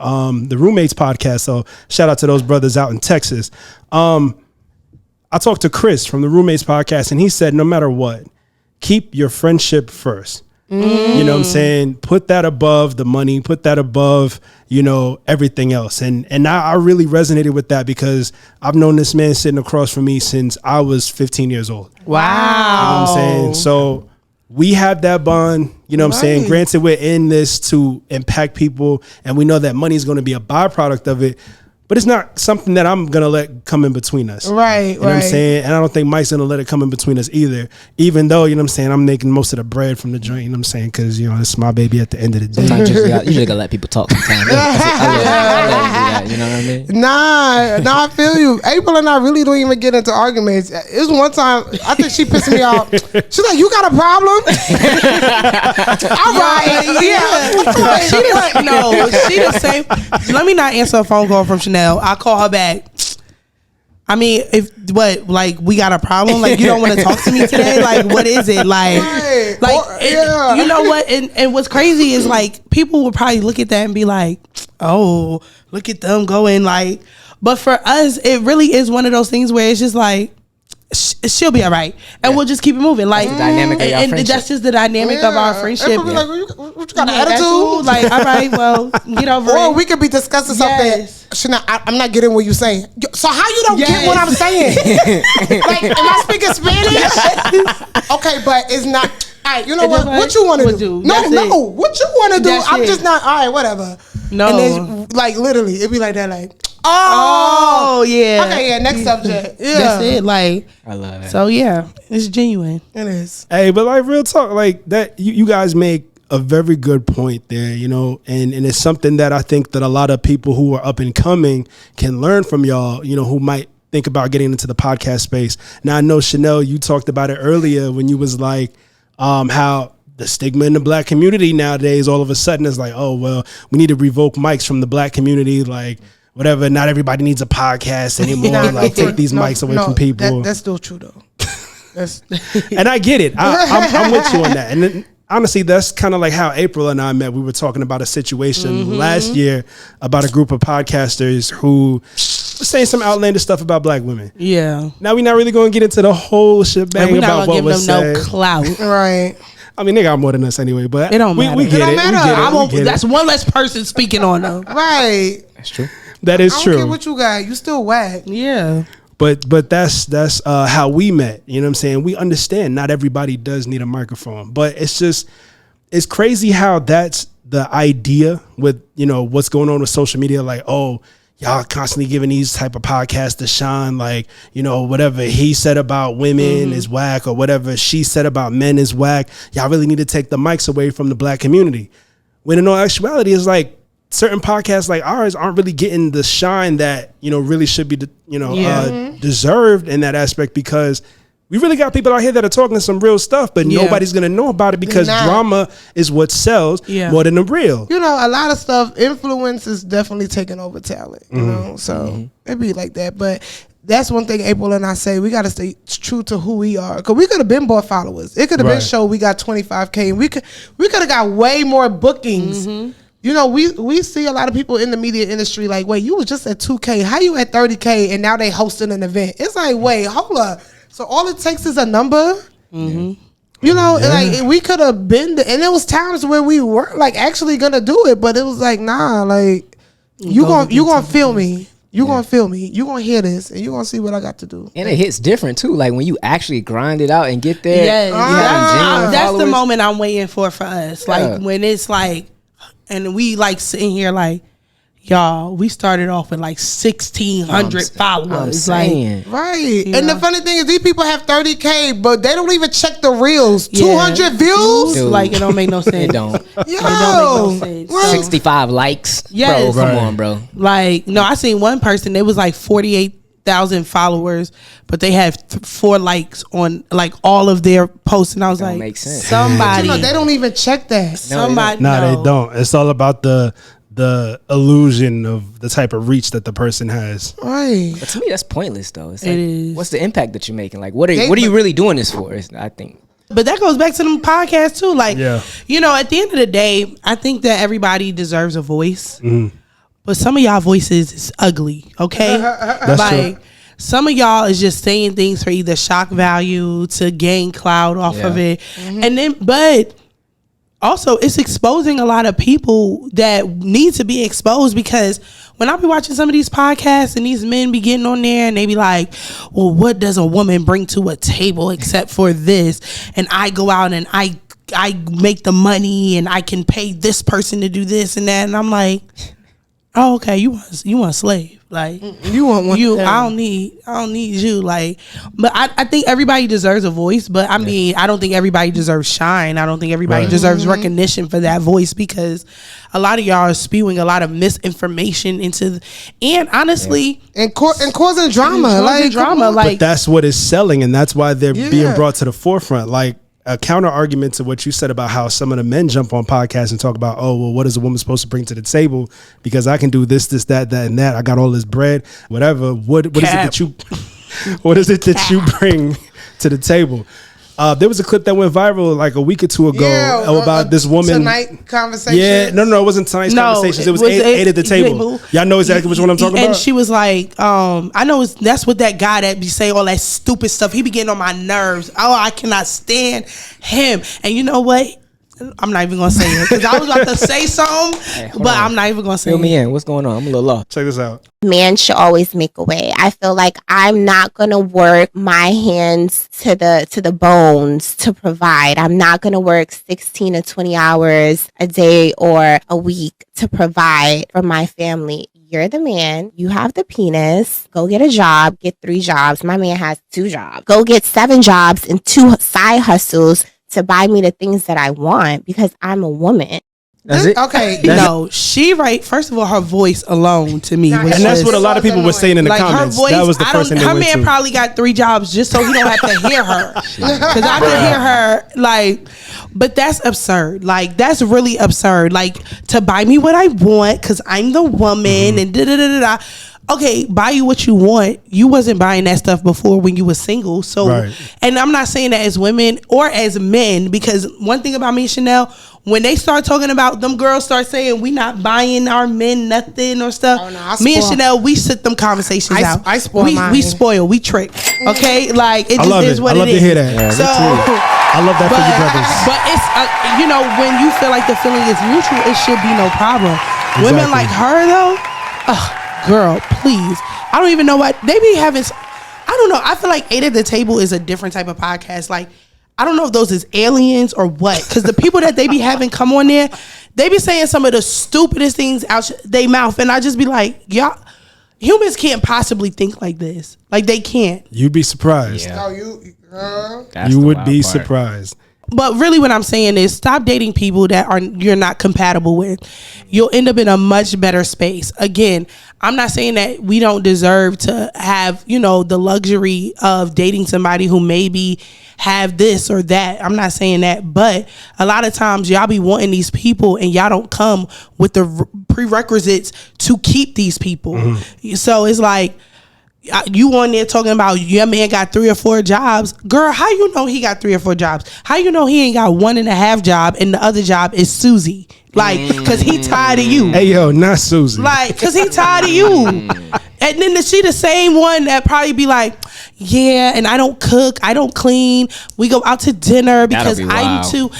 the Roommates podcast. So shout out to those brothers out in Texas. I talked to Chris from the Roommates podcast, and he said, no matter what, keep your friendship first. You know what I'm saying? Put that above the money, put that above, everything else. And I really resonated with that because I've known this man sitting across from me since I was 15 years old. Wow. You know what I'm saying? So we have that bond, you know what I'm saying? Granted, we're in this to impact people, and we know that money is going to be a byproduct of it. But it's not something that I'm going to let come in between us. Right, You know what I'm saying? And I don't think Mike's going to let it come in between us either. Even though, I'm making most of the bread from the joint, you know what I'm saying? Because, it's my baby at the end of the day. Sometimes you just got to let people talk sometimes. I love to do that, you know what I mean? Nah, I feel you. April and I really don't even get into arguments. It was one time, I think she pissed me off. She's like, you got a problem? All right. Yeah. She the same. Let me not answer a phone call from Shenelle. I'll call her back. I mean, we got a problem? Like, you don't want to talk to me today? Like, what is it? You know what? And what's crazy is, like, people would probably look at that and be like, oh, look at them going, like, but for us, it really is one of those things where it's just like, she'll be all right, and we'll just keep it moving. Like, that's the dynamic of our friendship. That's just the dynamic of our friendship. Like, what you got an attitude? Like, all right, well, get over it. Or we could be discussing something. Shenelle, I'm not getting what you're saying. So how you don't get what I'm saying? Like, am I speaking Spanish? Okay, but it's not. All right, you know what? What you want to do? No, what you want to do? I'm just not. All right, whatever. No, and then, like, literally, it'd be like that. Like, oh yeah. Okay, yeah. Next subject. Yeah, that's it. Like, I love that. So yeah, it's genuine. It is. Hey, but like real talk, like that. You guys make a very good point there, and it's something that I think that a lot of people who are up and coming can learn from y'all, who might think about getting into the podcast space. Now, I know, Shenelle, you talked about it earlier when you was like, how the stigma in the Black community nowadays, all of a sudden is like, oh, well, we need to revoke mics from the Black community. Like, whatever. Not everybody needs a podcast anymore. Like take these mics away from people. That's still true though. And I get it. I'm with you on that. And then, honestly, that's kind of like how April and I met. We were talking about a situation last year about a group of podcasters who were saying some outlandish stuff about black women. Yeah. Now we're not really going to get into the whole shebang about what was said. We're not going to give them no clout. Right. I mean, they got more than us anyway, but it don't matter. We get it. That's one less person speaking on them. Right. That's true. That is I don't true. care what you got. You still whack. Yeah. But that's how we met. You know what I'm saying? We understand not everybody does need a microphone, but it's crazy how that's the idea with, you know, what's going on with social media. Like, oh, y'all constantly giving these type of podcasts to shine. Like, you know, whatever he said about women is whack, or whatever she said about men is whack. Y'all really need to take the mics away from the black community. When in all actuality, it's like, certain podcasts like ours aren't really getting the shine that, you know, really should be, deserved in that aspect, because we really got people out here that are talking some real stuff, but nobody's going to know about it because drama is what sells more than the real. You know, a lot of stuff, influence is definitely taking over talent, you know, so it be like that. But that's one thing April and I say, we got to stay true to who we are. Because we could have been bought followers. It could have been show we got 25K, and we could have got way more bookings. You know, we see a lot of people in the media industry like, wait, you was just at 2K. How you at 30K and now they hosting an event? It's like, wait, hold up. So all it takes is a number. You know, like we could have been, and there was times where we weren't like actually gonna do it, but it was like, nah, like you gonna feel me. You gonna feel me. You gonna hear this, and you gonna see what I got to do. And it hits different too. Like when you actually grind it out and get there. Yes. That's followers. the moment I'm waiting for us. Like when it's like, and we like sitting here like, y'all, we started off with like 1,600 followers. I'm saying. Right. And the funny thing is these people have 30K, but they don't even check the reels. 200 views? Dude. Like it don't make no sense. It don't. Yo. It don't make no sense. 65 likes. Yes. Bro, come on, bro. Like, no, I seen one person, it was like 48,000 followers, but they had 4 likes on like all of their posts, and I was like, makes sense. somebody, You know, they don't even check that. somebody, No, they don't. It's all about the illusion of the type of reach that the person has. Right. But to me, that's pointless though. It's It like, is. what's the impact that you're making? Like, what are you really doing this for? I think. But that goes back to them podcasts too. Like, you know, at the end of the day, I think that everybody deserves a voice. But some of y'all voices is ugly, okay? That's like true. some of y'all is just saying things for either shock value, to gain clout off of it. And then, but also it's exposing a lot of people that need to be exposed, because when I be watching some of these podcasts and these men be getting on there and they be like, well, what does a woman bring to a table except for this? And I go out and I make the money and I can pay this person to do this and that. And I'm like, oh, okay, you want a slave. Like You want one. I don't need you. Like, but I think everybody deserves a voice, but I mean, I don't think everybody deserves shine. I don't think everybody deserves recognition for that voice, because a lot of y'all are spewing a lot of misinformation into, and honestly, and causing drama. But that's what is selling, and that's why they're being brought to the forefront. Like, a counter argument to what you said about how some of the men jump on podcasts and talk about, oh, well, what is a woman supposed to bring to the table? Because I can do this, that, and that. I got all this bread, whatever. What is it that you, what is it that you bring to the table? There was a clip that went viral like a week or two ago about this woman. Tonight conversation. Yeah, no, it wasn't tonight's conversations. It was eight at the table. Y'all know exactly which one I'm talking about. And she was like, I know that's what that guy that be saying all that stupid stuff. He be getting on my nerves. Oh, I cannot stand him. And you know what? I'm not even gonna say it because I was about to say something, but I'm not even gonna say it. Fill me in. What's going on? I'm a little lost. Check this out. Man should always make a way. I feel like I'm not gonna work my hands to the bones to provide. I'm not gonna work 16 to 20 hours a day or a week to provide for my family. You're the man. You have the penis. Go get a job. Get 3 jobs. My man has 2 jobs. Go get 7 jobs and 2 side hustles to buy me the things that I want, because I'm a woman. That's it. Okay, No, she right. First of all, her voice alone to me, was And that's just- what a lot of people were saying in the like comments. her voice. That was the first thing they her went man to. probably got 3 jobs just so he don't have to hear her. Because I can hear her like, but that's absurd. Like that's really absurd. Like to buy me what I want because I'm the woman and da da da da. Okay, buy you what you want. You wasn't buying that stuff before when you were single. So, Right. and I'm not saying that as women or as men, because one thing about me and Shenelle, when they start talking about them girls start saying we not buying our men nothing or stuff. Oh, no, I me and spoil- Shenelle, we sit them conversations out. I spoil we, mine. we spoil, we trick. Okay, like it I just love is it. what I love it to is. hear that. Yeah, me So, too. I love that for you brothers. but it's you know, when you feel like the feeling is mutual, it should be no problem. Women Exactly. like her though, girl, please. I don't even know what they be having. I don't know. I feel like 8 at the Table is a different type of podcast. Like, I don't know if those is aliens or what. Because the people that they be having come on there, they be saying some of the stupidest things out they mouth, and I just be like, y'all, humans can't possibly think like this. Like they can't. You'd be surprised. Yeah. Oh, you. That's You the would wild be part. surprised. But really what I'm saying is stop dating people that you're not compatible with. You'll end up in a much better space. Again, I'm not saying that we don't deserve to have, you know, the luxury of dating somebody who maybe have this or that. I'm not saying that, but a lot of times y'all be wanting these people and y'all don't come with the prerequisites to keep these people. So it's like, you on there talking about your man got 3 or 4 jobs. Girl, how you know he got 3 or 4 jobs? How you know he ain't got 1.5 job and the other job is Susie? Like, cause he tired of you. Hey, yo, not Susie. Like, cause he tired of you. And then she the same one that probably be like, yeah, and I don't cook, I don't clean. We go out to dinner because be I'm wild. too,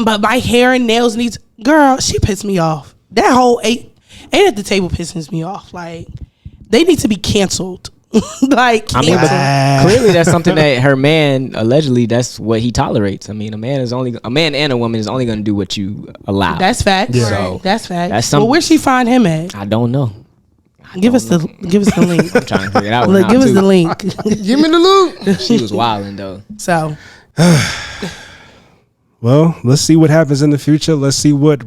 but my hair and nails needs. Girl, she pissed me off. That whole 8 at the Table pisses me off. Like, they need to be canceled. Like, I mean, canceled. but clearly that's something that her man allegedly that's what he tolerates. I mean, a man and a woman is only going to do what you allow. That's fact. Yeah. So, That's fact. that's Well, some- where she find him at? I don't know. Give us the link. I'm trying to figure it out. Look, now, give us too. the link. Give me the loot. She was wilding though. So Well, let's see what happens in the future. Let's see what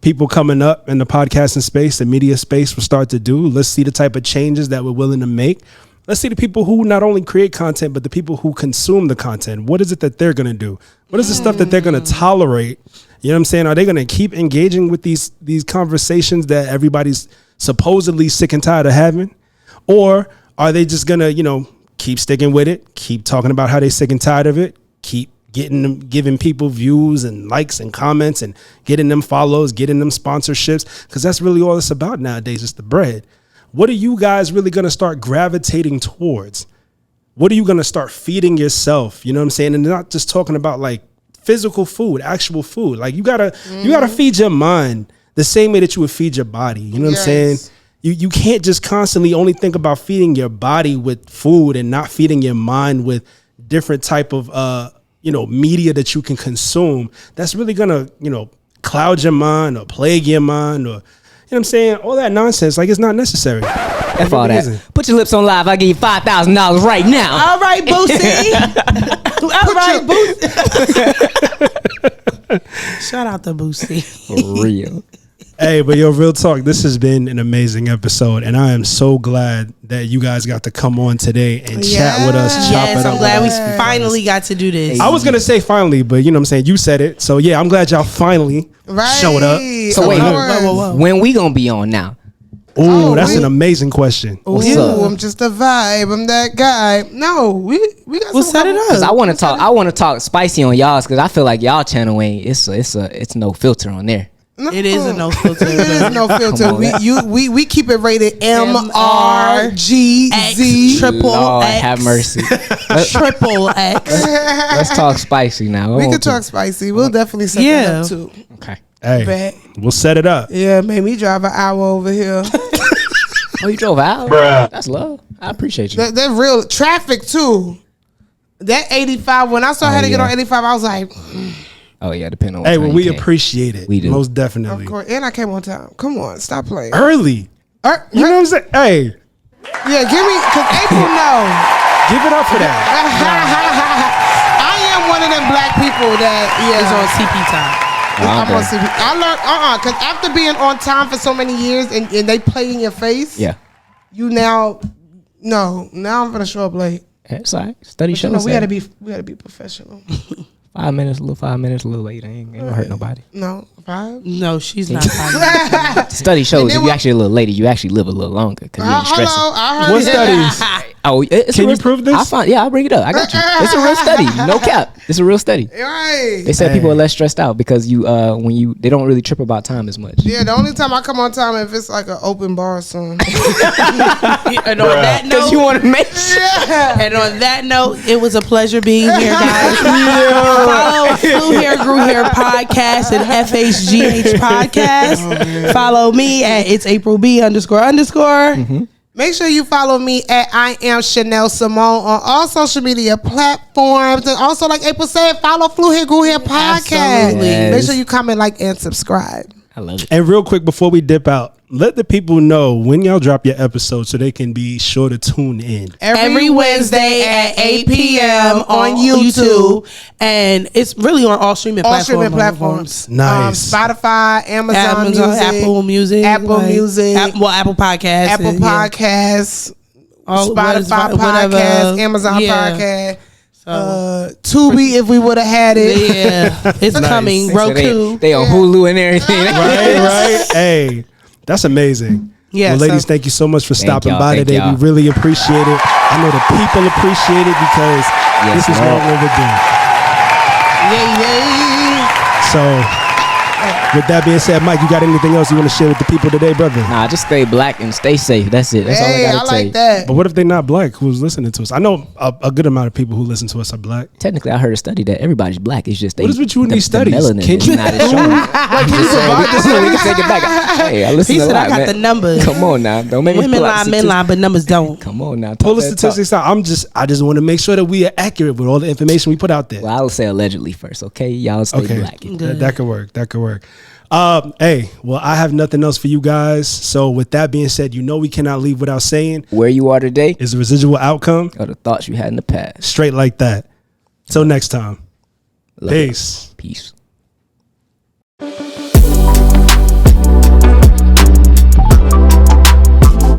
people coming up in the podcasting space, the media space will start to do. Let's see the type of changes that we're willing to make. Let's see the people who not only create content, but the people who consume the content. What is it that they're going to do? What is the stuff that they're going to tolerate? You know what I'm saying? Are they going to keep engaging with these conversations that everybody's supposedly sick and tired of having? Or are they just going to, you know, keep sticking with it, keep talking about how they're sick and tired of it, keep giving people views and likes and comments and getting them follows, getting them sponsorships? Because that's really all it's about nowadays, is the bread. What are you guys really going to start gravitating towards? What are you going to start feeding yourself? You know what I'm saying? And not just talking about like physical food, actual food. Like you gotta feed your mind the same way that you would feed your body. You know what I'm saying? You can't just constantly only think about feeding your body with food and not feeding your mind with different type of media that you can consume. That's really gonna, cloud your mind or plague your mind, or, you know what I'm saying? All that nonsense, like, it's not necessary. F all that. Put your lips on live. I'll give you $5,000 right now. all right, Boosie. All right, Boosie. Shout out to Boosie. For real. Hey, but yo, real talk, this has been an amazing episode, and I am so glad that you guys got to come on today and chat with us, chop Yes, it up. I'm glad we with us. finally got to do this. I was gonna say finally, but you know what I'm saying, you said it. So yeah, I'm glad y'all finally showed up. So wait, whoa. when we gonna be on now? Ooh, that's an amazing question. What's up? I'm just a vibe. I'm that guy. No, we got. We'll set it up. Cause I want to talk spicy on y'all's, cause I feel like y'all channel ain't it's no filter on there. It is a no filter. It is no filter. Come on, We keep it rated MRGZ. Triple Lord, X. have mercy. Triple X. Let's talk spicy now. We can talk spicy. We'll definitely set that up too. Okay. Hey, Bet. we'll set it up. Yeah, made me drive an hour over here. Oh, you drove out? Bruh. That's love. I appreciate you. that real traffic too. That 85. When I saw how to get on 85, I was like, Oh yeah, depending on. Hey, what well, time we you came. appreciate it. We do. Most definitely. of course. And I came on time. Come on, stop playing. Early. You know what I'm saying? Hey, Yeah, give me, cause April know. give it up for that. I am one of them black people that It's on CP time. I'm on CB. I learned because after being on time for so many years and they play in your face. Yeah. You now I'm gonna show up late. It's all right. Study shows. You know, we had to be professional. 5 minutes, a little late. Ain't gonna hurt nobody. No, 5. No, she's not 5. Study shows if you actually a little later, you actually live a little longer because you ain't stressing. I heard What studies? Oh, Can you prove this? I'll bring it up. I got you. It's a real study. No cap. It's a real study. Right. They said people are less stressed out because they don't really trip about time as much. Yeah, the only time I come on time if it's like an open bar or something. And on that note, Because you want to make sure. And on that note, it was a pleasure being here, guys. Follow Flew Hair Grew Hair Podcast and FHGH Podcast. Follow me at it's April B __. Mm-hmm. Make sure you follow me at I am Shenelle Simone on all social media platforms. And also, like April said, follow Flew Hair Grew Hair Podcast. Absolutely. Yes. Make sure you comment, like, and subscribe. I love it. And real quick before we dip out, let the people know when y'all drop your episode so they can be sure to tune in. Every Wednesday at 8 p.m. on YouTube. And it's really on all streaming platforms. Nice. Spotify, Amazon Music, Apple Music. Apple Music. Apple Podcasts. Apple Podcasts, All- Spotify whatever. Podcast, Amazon Yeah. Podcast, Tubi if we would have had it. Yeah, it's coming. So Roku. they on Hulu and everything. Right. Hey, that's amazing. Yeah, Well, ladies, so- thank you so much for stopping y'all, by thank today. y'all. We really appreciate it. I know the people appreciate it because Yes, this is Lord. long overdue. Yay. So, with that being said, Mike, you got anything else you want to share with the people today, brother? Nah, just stay black and stay safe. That's it. That's Hey, all I I gotta tell like you. that. But what if they're not black who's listening to us? I know a good amount of people who listen to us are black. Technically, I heard a study that everybody's black. It's just What is with you and these studies? Melanin Can is you- not as strong. Like, can you provide this? We can take it back. Hey, I listen He a said, lot, I got man. the numbers. Come on now, don't make me Women pull out lie, men lie, but numbers don't. Come on now, Pull the talk that statistics out. I just want to make sure that we are accurate with all the information we put out there. talk. Well, I'll say allegedly first, okay? Y'all stay Okay, black. that could work. That could work. Hey, well, I have nothing else for you guys. So with that being said, you know we cannot leave without saying, Where you are today is the residual outcome are the thoughts you had in the past. straight like that. Till next time. Love it. Peace. Peace.